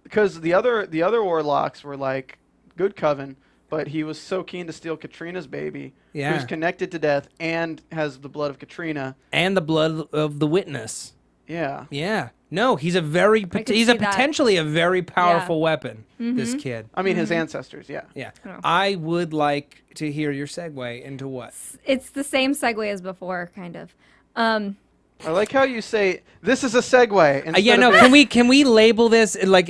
because the other warlocks were like good coven, but he was so keen to steal Katrina's baby, Yeah. who's connected to death and has the blood of Katrina. And the blood of the witness. Yeah. Yeah. No, he's a very could he's see a that. potentially a very powerful weapon. This kid. I mean, his ancestors. Yeah. Yeah. Oh. I would like to hear your segue into what? It's the same segue as before, kind of. I like how you say this is a segue. Yeah, instead no. of Can we label this like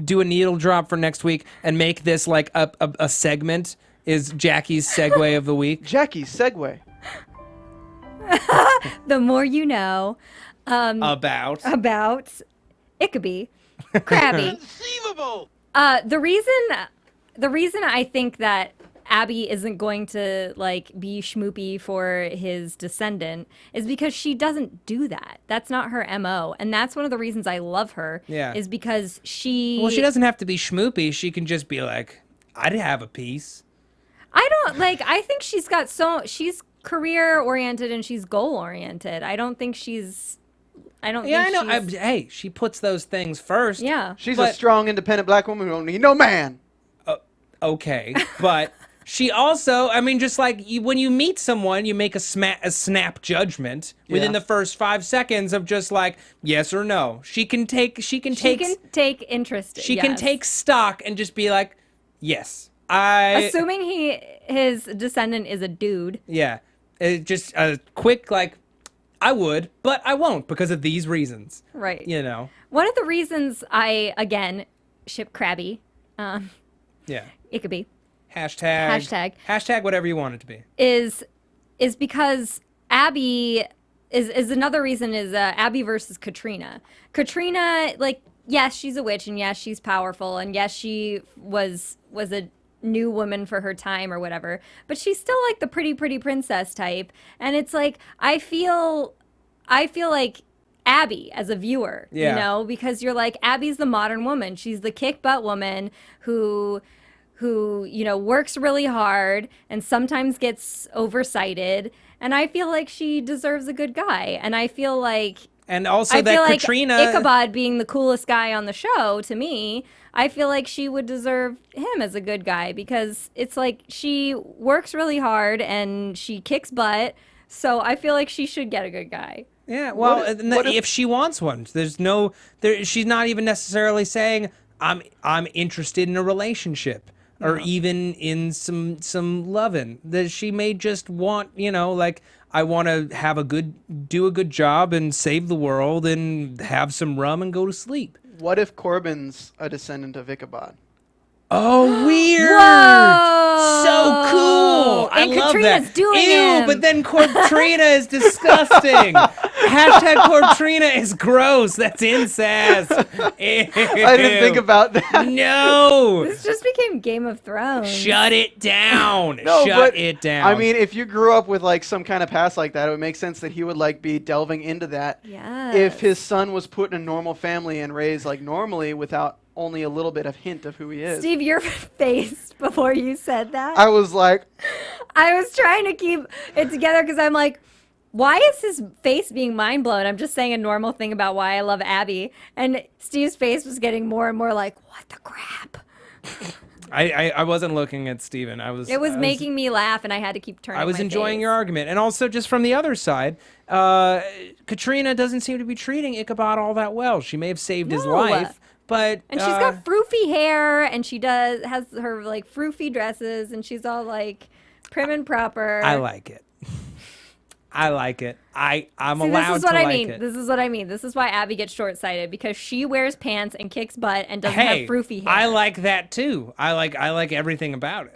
do a needle drop for next week and make this like a segment? Is Jackie's segue of the week? Jackie's segue. The more you know About Ichabod, Crabby. Conceivable. The reason I think that Abby isn't going to like be schmoopy for his descendant is because she doesn't do that. That's not her MO, and that's one of the reasons I love her. Yeah. Is because she. Well, she doesn't have to be schmoopy. She can just be like, I'd have a piece. I don't like. I think she's she's career oriented and she's goal oriented. I don't think she's. I don't. Yeah, think I know. she's- Hey, she puts those things first. Yeah. She's But- a strong, independent black woman who don't need no man. Okay, but she also, I mean, just like when you meet someone, you make a snap judgment within Yeah. the first 5 seconds of just like yes or no. She can take take interest. she can yes. take stock and just be like, yes, I Assuming his descendant is a dude. yeah, just a quick like, I would, but I won't because of these reasons. Right. You know. One of the reasons I again ship Crabby, Yeah. Ichabod, Hashtag whatever you want it to be. is because Abby is another reason is Abby versus Katrina. Katrina, like, yes, she's a witch and yes, she's powerful and yes, she was a new woman for her time or whatever, but she's still like the pretty princess type. And it's like I feel like Abby as a viewer, Yeah. you know, because you're like, Abby's the modern woman. She's the kick butt woman who, you know, works really hard and sometimes gets oversighted. And I feel like she deserves a good guy. And I feel like And also that like Katrina Ichabod being the coolest guy on the show, to me, I feel like she would deserve him as a good guy because it's like she works really hard and she kicks butt. So I feel like she should get a good guy. Yeah, well, What if she wants one, she's not even necessarily saying I'm interested in a relationship or even in some loving. That she may just want, you know, like I want to do a good job and save the world and have some rum and go to sleep. What if Corbin's a descendant of Ichabod? Oh, weird! Whoa! So cool! I And love Katrina's that. doing Ew, him. but then Katrina is disgusting. Hashtag Katrina is gross. That's incest. I didn't think about that. No. This just became Game of Thrones. Shut it down. No, Shut but, it down. I mean, if you grew up with like some kind of past like that, it would make sense that he would like be delving into that. Yes. If his son was put in a normal family and raised like normally without only a little bit of hint of who he is. Steve, your face before you said that. I was like, I was trying to keep it together because I'm like, why is his face being mind blown? I'm just saying a normal thing about why I love Abby. And Steve's face was getting more and more like, what the crap? I wasn't looking at Steven. It was making me laugh, and I had to keep turning. I was my enjoying face. your argument. And also, just from the other side, Katrina doesn't seem to be treating Ichabod all that well. She may have saved his No. life, but... And she's got froofy hair, and she has her, like, froofy dresses, and she's all, like, prim and proper. I like it. I like it. I'm See, allowed this is what to I like mean. it. This is what I mean. This is why Abby gets short-sighted, because she wears pants and kicks butt and doesn't Hey, have froofy hair. I like that too. I like everything about it.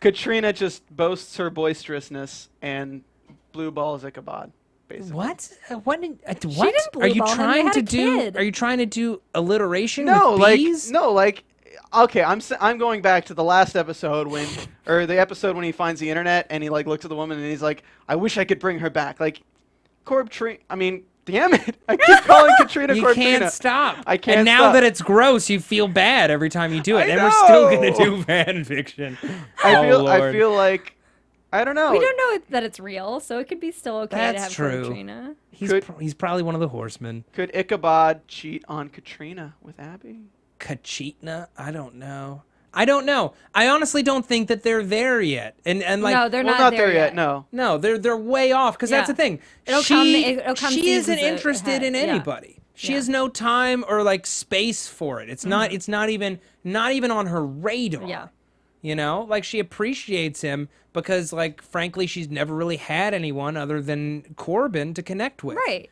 Katrina just boasts her boisterousness and blue balls Ichabod, basically. What? What? What? didn't blue Are you ball him. They trying had to a do? kid. Are you trying to do alliteration No, with like bees? okay, I'm going back to the last episode or the episode when he finds the internet and he like looks at the woman and he's like, I wish I could bring her back. Like, damn it! I keep calling Katrina You Corptrina. can't stop. I can't. And now stop. that it's gross, you feel bad every time you do it. I And we're still gonna know. do fan fiction. I Lord. feel like I don't know. We don't know that it's real, so it could be still okay to That's have true. Katrina. He's probably one of the horsemen. Could Ichabod cheat on Katrina with Abby? Kachitna? I don't know. I honestly don't think that they're there yet. And like No, they're Well, not there yet. No. no, they're way off because that's Yeah. the thing. It'll she come she isn't seasons interested in ahead. Yeah. anybody. She Yeah. has no time or like space for it. It's not even on her radar. Yeah. You know, like she appreciates him because like frankly she's never really had anyone other than Corbin to connect with. Right.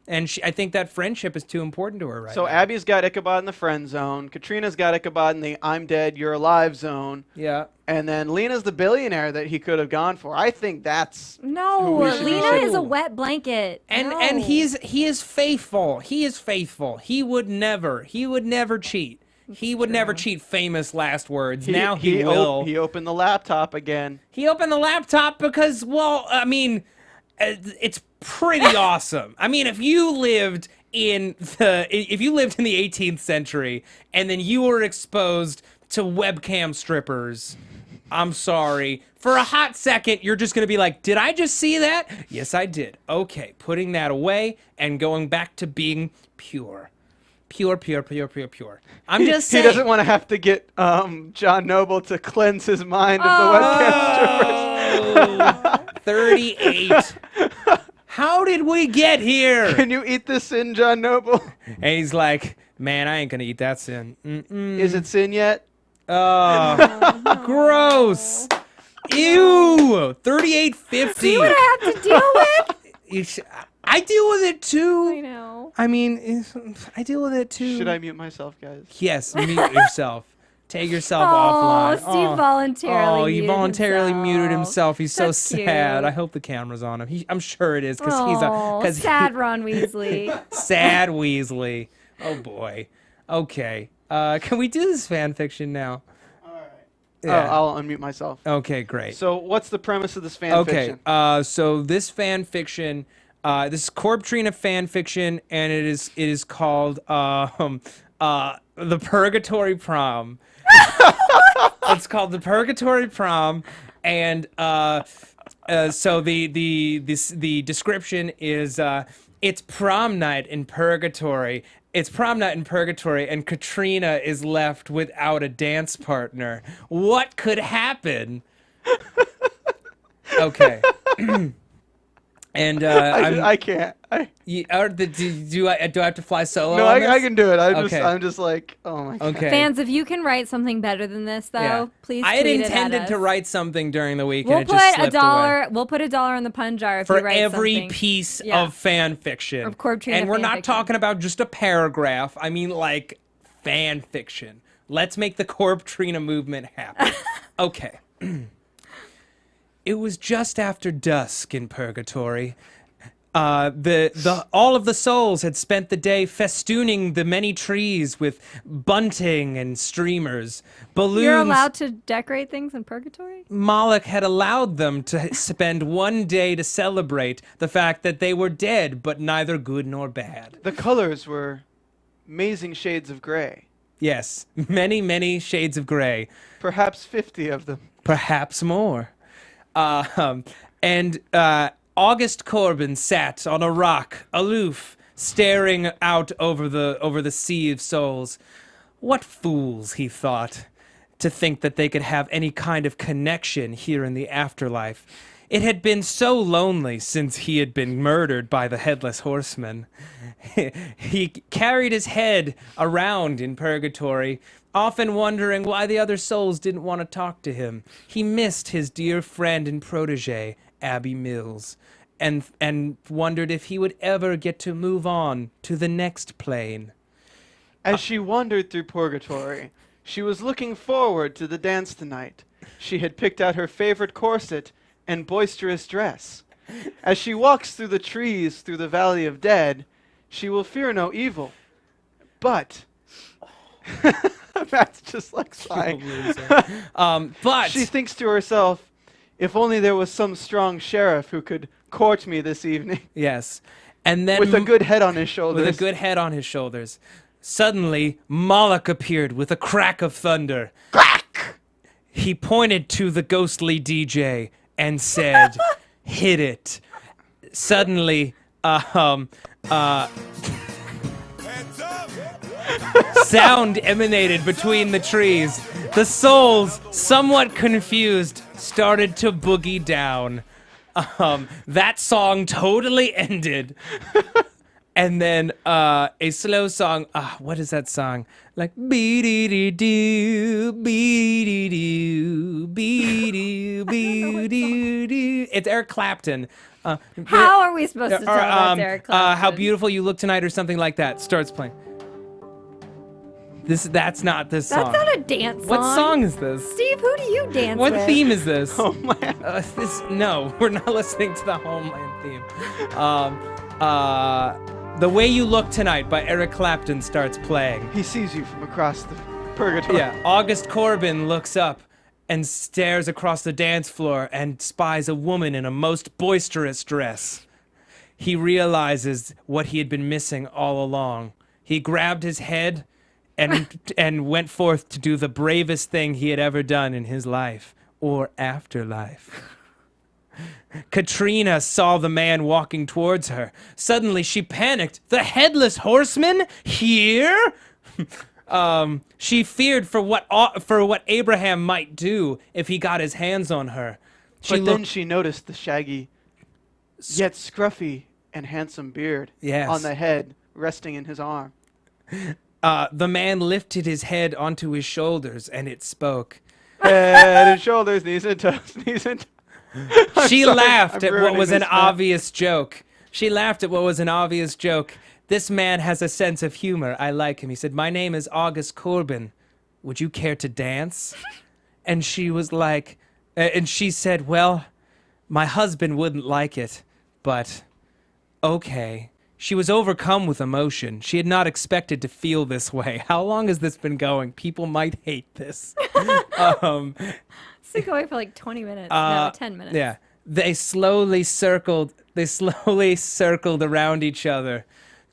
And I think that friendship is too important to her right So now. Abby's got Ichabod in the friend zone. Katrina's got Ichabod in the I'm dead, you're alive zone. Yeah. And then Lena's the billionaire that he could have gone for. I think that's No, we should Lena be. is a wet blanket. And No. and he is faithful. He is faithful. He would never cheat. He would never cheat. Famous last words. Now he will. He opened the laptop again. He opened the laptop because, well, I mean, it's pretty awesome. I mean, if you lived in the 18th century and then you were exposed to webcam strippers, I'm sorry. For a hot second, you're just going to be like, did I just see that? Yes, I did. Okay, putting that away and going back to being pure. Pure. I'm just saying. He doesn't want to have to get John Noble to cleanse his mind of the webcam strippers. 38. How did we get here? Can you eat this sin, John Noble? And he's like, man, I ain't gonna eat that sin. Is it sin yet? Oh, gross. Ew. 38.50. See what I have to deal with? I deal with it I too. know. I mean, I deal with it too. Should I mute myself, guys? Yes, mute yourself. Take yourself Oh, offline. Steve voluntarily. Oh, he muted voluntarily muted himself. He's so That's sad. cute. I hope the camera's on him. I'm sure it is because Oh, he's sad Ron Weasley. sad Weasley. Oh boy. Okay. Can we do this fan fiction now? All right. Yeah. Oh, I'll unmute myself. Okay, great. So what's the premise of this fan Okay. fiction? So this fan fiction, this is Corptrina fan fiction, and it is called the Purgatory Prom. It's called the Purgatory Prom, and so the description is it's prom night in Purgatory. It's prom night in Purgatory, and Katrina is left without a dance partner. What could happen? Okay. And I can't. do I have to fly solo? No, on I this? can do it. Okay. I'm just like, oh my god. Okay. Fans, if you can write something better than this, though, Yeah. please I had tweet it at intended to us. write something during the week, We'll and it just put slipped $1. away. We'll put $1 in the pun jar if For you write every something. piece Yeah. of fan fiction. Of Corptrina and we're fan not fiction. talking about just a paragraph. I mean, like, fan fiction. Let's make the Corptrina movement happen. Okay. It was just after dusk in Purgatory. All of the souls had spent the day festooning the many trees with bunting and streamers. Balloons. You're allowed to decorate things in Purgatory? Moloch had allowed them to spend one day to celebrate the fact that they were dead, but neither good nor bad. The colors were amazing shades of gray. Yes, many, many shades of gray. Perhaps 50 of them. Perhaps more. And August Corbin sat on a rock, aloof, staring out over the sea of souls. What fools, he thought, to think that they could have any kind of connection here in the afterlife. It had been so lonely since he had been murdered by the Headless Horseman. He carried his head around in purgatory, often wondering why the other souls didn't want to talk to him. He missed his dear friend and protege, Abby Mills, and wondered if he would ever get to move on to the next plane. As she wandered through purgatory, she was looking forward to the dance tonight. She had picked out her favorite corset and boisterous dress. As she walks through the trees through the valley of dead, she will fear no evil. But Matt's just like sighing. But She thinks to herself, if only there was some strong sheriff who could court me this evening. yes, and then With a good head on his shoulders. with a good head on his shoulders. Suddenly, Moloch appeared with a crack of thunder. Crack! He pointed to the ghostly DJ and said, "Hit it." Suddenly, sound emanated between the trees. The souls, somewhat confused, started to boogie down. That song totally ended. And then a slow song. What is that song? Like be-dee-dee-doo, be-dee-doo, be-doo, be-doo-doo. It's Eric Clapton. How are we supposed to tell that's Eric Clapton? How beautiful you look tonight, or something like that. Starts playing. That's not this song. That's not a dance song. What song is this? Steve, who do you dance What with? theme is this? Homeland. No, we're not listening to the Homeland theme. The Way You Look Tonight by Eric Clapton starts playing. He sees you from across the purgatory. Yeah, August Corbin looks up and stares across the dance floor and spies a woman in a most boisterous dress. He realizes what he had been missing all along. He grabbed his head and went forth to do the bravest thing he had ever done in his life or afterlife. Katrina saw the man walking towards her. Suddenly she panicked. The Headless Horseman here? She feared for what Abraham might do if he got his hands on her. But then she noticed the shaggy, yet scruffy and handsome beard Yes. on the head resting in his arm. The man lifted his head onto his shoulders and it spoke. Head and shoulders, knees and toes, knees and toes. She sorry, laughed I'm at what ruining was an this, Matt. obvious joke. She laughed at what was an obvious joke. This man has a sense of humor. I like him. He said, "My name is August Corbin. Would you care to dance?" And she was like, and she said, "Well, my husband wouldn't like it, but okay." She was overcome with emotion. She had not expected to feel this way. How long has this been going? People might hate this. It's been going for like 20 minutes. No, 10 minutes. Yeah. They slowly circled around each other.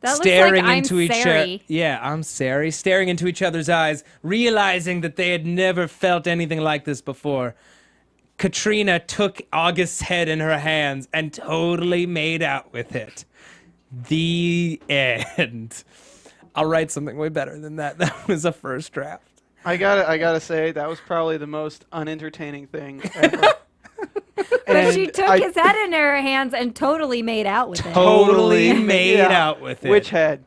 That looks staring like into I'm each other. Sari. Yeah, I'm Sari. Staring into each other's eyes, realizing that they had never felt anything like this before. Katrina took August's head in her hands and totally made out with it. The end. I'll write something way better than that. That was a first draft. I gotta say, that was probably the most unentertaining thing ever. But she took his head in her hands and totally made out with it. Totally made out with it. Which head?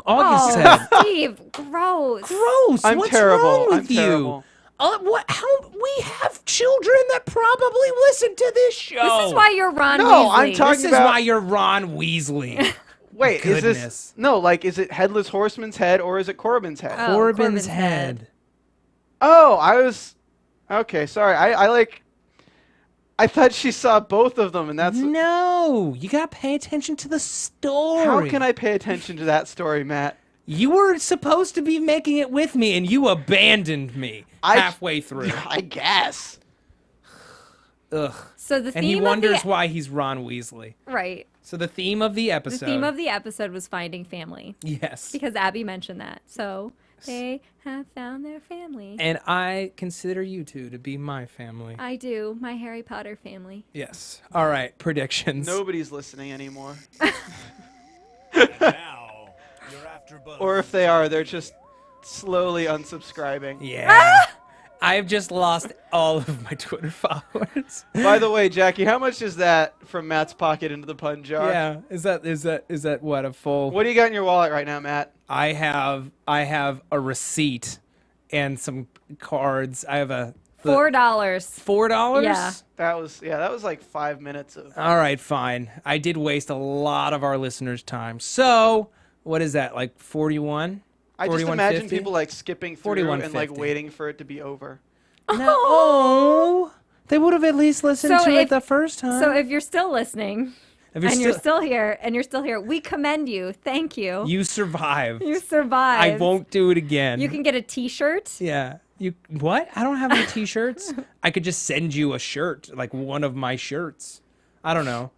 August's Oh, head. Steve, gross. Gross. I'm What's terrible. wrong I'm with you? terrible. How we have children that probably listen to this show. This is why you're Ron No, Weasley. I'm talking This is about- why you're Ron Weasley. Wait, is Goodness. this no? Like, is it Headless Horseman's head or is it Corbin's head? Oh, Corbin's Corbin's head. Oh, I was okay. Sorry, I thought she saw both of them, and that's No, you gotta pay attention to the story. how can I pay attention to that story, Matt? You were supposed to be making it with me, and you abandoned me halfway through. I guess. Ugh. So the theme And he of wonders the why he's Ron Weasley. right. So the theme of the The episode. theme of the episode was finding family yes. because Abby mentioned that. So they have found their family. And I consider you two to be my family. I do, my Harry Potter family. Yes. All right. Predictions. Nobody's listening anymore. Now, you're AfterBuzz. Or if they are, they're just slowly unsubscribing. Yeah. I've just lost all of my Twitter followers. By the way, Jackie, how much is that from Matt's pocket into the pun jar? Yeah. Is that what, a full? What do you got in your wallet right now, Matt? I have a receipt and some cards. I have a $4. $4? Yeah. That was like 5 minutes of. All right, fine. I did waste a lot of our listeners' time. So, what is that? Like 41? I just imagine 41.50? people like skipping through and like 41.50. waiting for it to be over. No. They would have at least listened to it the first time. So if you're still listening, If you're still here, we commend you. Thank you. You survived. You survived. I won't do it again. You can get a T-shirt. Yeah. What? I don't have any T-shirts. I could just send you a shirt, like one of my shirts. I don't know.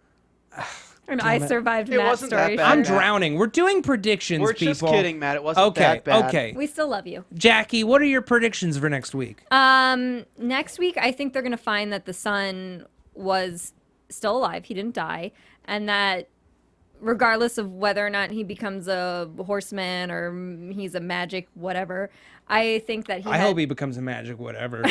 And I survived It Matt's wasn't that story. bad. I'm Matt. drowning. We're doing predictions, We're people. just kidding, Matt. It wasn't that bad. Okay. We still love you. Jackie, what are your predictions for next week? Next week, I think they're going to find that the son was still alive. He didn't die. And that regardless of whether or not he becomes a horseman or he's a magic whatever, I think that I hope he becomes a magic whatever.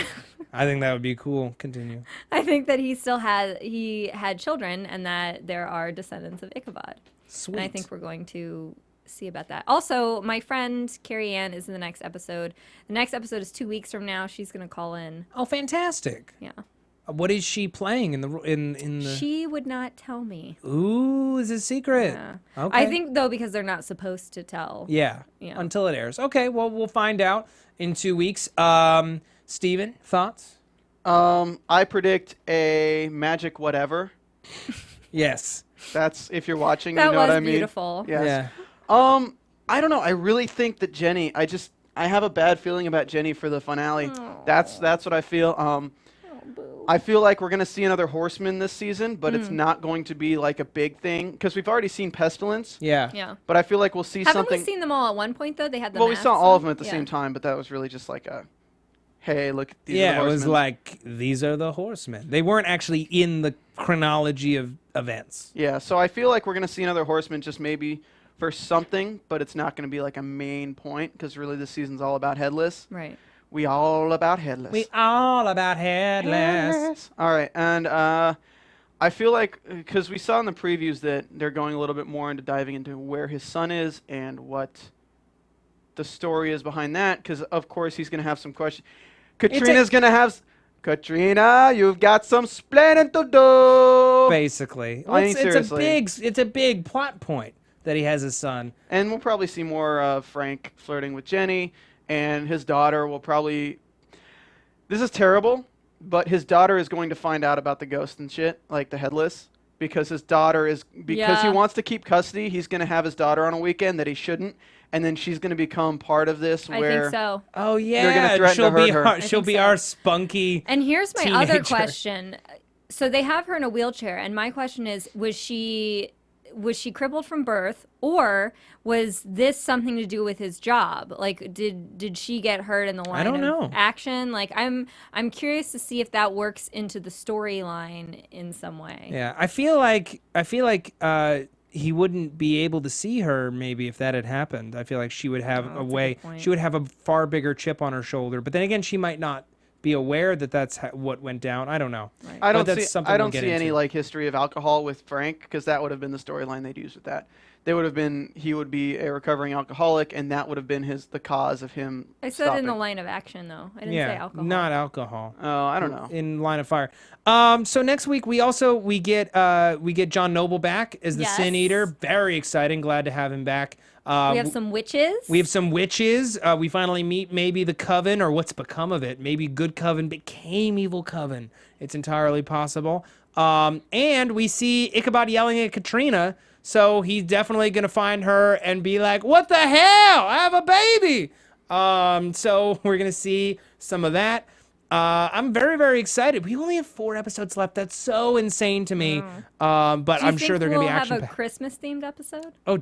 I think that would be cool. Continue. I think that he had children and that there are descendants of Ichabod. Sweet. And I think we're going to see about that. Also, my friend Carrie Ann is in the next episode. The next episode is 2 weeks from now. She's going to call in. Oh, fantastic. Yeah. What is she playing in the She would not tell me. Ooh, is it secret? Yeah. Okay. I think though because they're not supposed to tell. Yeah. Yeah. Until it airs. Okay, well we'll find out in 2 weeks. Steven, thoughts? I predict a magic whatever. Yes. That's if you're watching, That you know was what I mean. beautiful. Yes. Yeah. I don't know. I really think that Jenny. I have a bad feeling about Jenny for the finale. That's what I feel. I feel like we're gonna see another horseman this season, but it's not going to be like a big thing because we've already seen Pestilence. Yeah. Yeah. But I feel like we'll see Haven't something. we seen them all at one point though? They had the Well, we masks saw all of on? them at the Yeah. same time, but that was really just like a, hey, look, these are the Yeah, it horsemen. was like these are the horsemen. They weren't actually in the chronology of events. Yeah, so I feel like we're gonna see another horseman, just maybe for something, but it's not gonna be like a main point because really this season's all about Headless. Right. We all about Headless. We all about headless. All right, and I feel like because we saw in the previews that they're going a little bit more into diving into where his son is and what the story is behind that, because of course he's going to have some questions. Katrina's going to have... Katrina, you've got some splaining to do. Basically. I mean, it's seriously. it's a big plot point that he has a son. And we'll probably see more of Frank flirting with Jenny, and his daughter will probably... This is terrible, but his daughter is going to find out about the ghost and shit, like the Headless, because his daughter is... Because he Yeah. wants to keep custody, he's going to have his daughter on a weekend that he shouldn't, and then she's going to become part of this I where... think so. Oh gonna yeah, threaten she'll to be hurt her. our, she'll think be so. our spunky. And here's my other teenager. question. So they have her in a wheelchair, and my question is, was she crippled from birth, or was this something to do with his job? Like, did she get hurt in the line don't know. of action? Like, I'm curious to see if that works into the storyline in some way. Yeah, I feel like he wouldn't be able to see her maybe if that had happened. I feel like she would have a way. good point. She would have a far bigger chip on her shoulder. But then again, she might not be aware that that's what went down. I don't know. I don't But that's see. something I we'll don't get see any into. like history of alcohol with Frank, because that would have been the storyline they'd use with that. They would have been he would be a recovering alcoholic, and that would have been the cause of him. I said stopping. in the line of action, though. I didn't say Yeah, alcohol. not alcohol. Oh, I don't know. In Line of Fire. So next week we get John Noble back as the Sin Yes. Eater. Very exciting. Glad to have him back. We have some witches. We have some witches. We finally meet maybe the Coven, or what's become of it. Maybe Good Coven became Evil Coven. It's entirely possible. And we see Ichabod yelling at Katrina, so he's definitely going to find her and be like, what the hell? I have a baby. So we're going to see some of that. I'm very, very excited. We only have 4 episodes left. That's so insane to me. But Do you I'm sure think they're going to be we'll have a action-packed. Christmas-themed episode? Oh,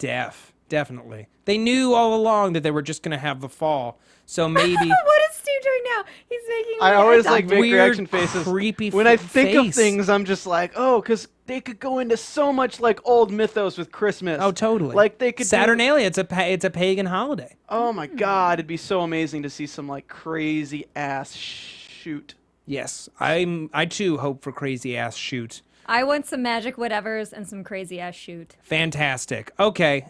definitely. They knew all along that they were just going to have the fall. So maybe What is Steve doing now? He's making. I me always a like make weird, reaction faces creepy when I think of face. things. I'm just like, oh, because they could go into so much like old mythos with Christmas. Oh, totally. Like they could Saturnalia. It's a pagan holiday. Oh my God, it'd be so amazing to see some like crazy ass shoot. Yes, I too hope for crazy ass shoot. I want some magic whatevers and some crazy ass shoot. Fantastic. Okay,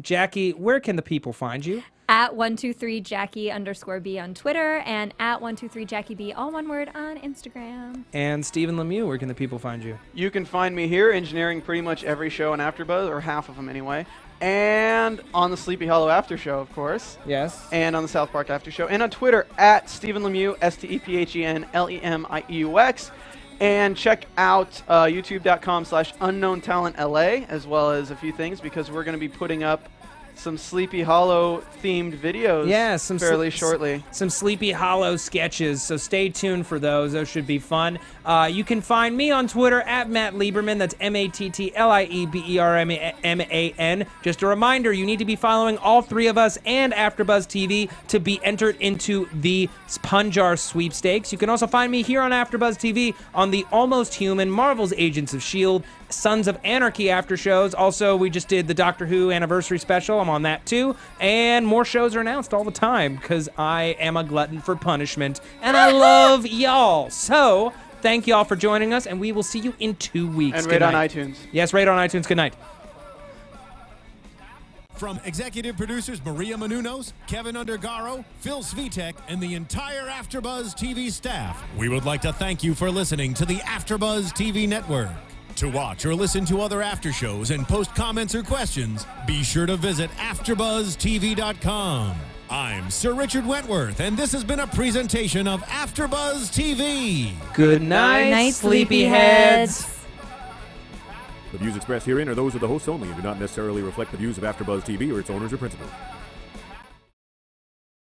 Jackie, where can the people find you? At 123Jackie_B on Twitter and at 123JackieB, all one word, on Instagram. And Stephen Lemieux, where can the people find you? You can find me here engineering pretty much every show on AfterBuzz, or half of them anyway. And on the Sleepy Hollow After Show, of course. Yes. And on the South Park After Show. And on Twitter at Stephen Lemieux, StephenLemieux. And check out youtube.com/unknowntalentla, as well as a few things, because we're going to be putting up some Sleepy Hollow themed videos fairly shortly. Some Sleepy Hollow sketches, so stay tuned for those. Those should be fun. You can find me on Twitter at Matt Lieberman. That's MattLieberman. Just a reminder, you need to be following all three of us and AfterBuzz TV to be entered into the Punjar sweepstakes. You can also find me here on AfterBuzz TV on the Almost Human, Marvel's Agents of S.H.I.E.L.D., Sons of Anarchy after shows. Also, we just did the Doctor Who anniversary special. I'm on that too. And more shows are announced all the time because I am a glutton for punishment and I love y'all. So, thank y'all for joining us, and we will see you in 2 weeks. And rate on iTunes. Yes, rate on iTunes. Good night. From executive producers Maria Menounos, Kevin Undergaro, Phil Svitek, and the entire AfterBuzz TV staff, we would like to thank you for listening to the AfterBuzz TV network. To watch or listen to other after shows and post comments or questions, be sure to visit AfterBuzzTV.com. I'm Sir Richard Wentworth, and this has been a presentation of AfterBuzz TV. Good night, sleepyheads. The views expressed herein are those of the hosts only and do not necessarily reflect the views of AfterBuzz TV or its owners or principals.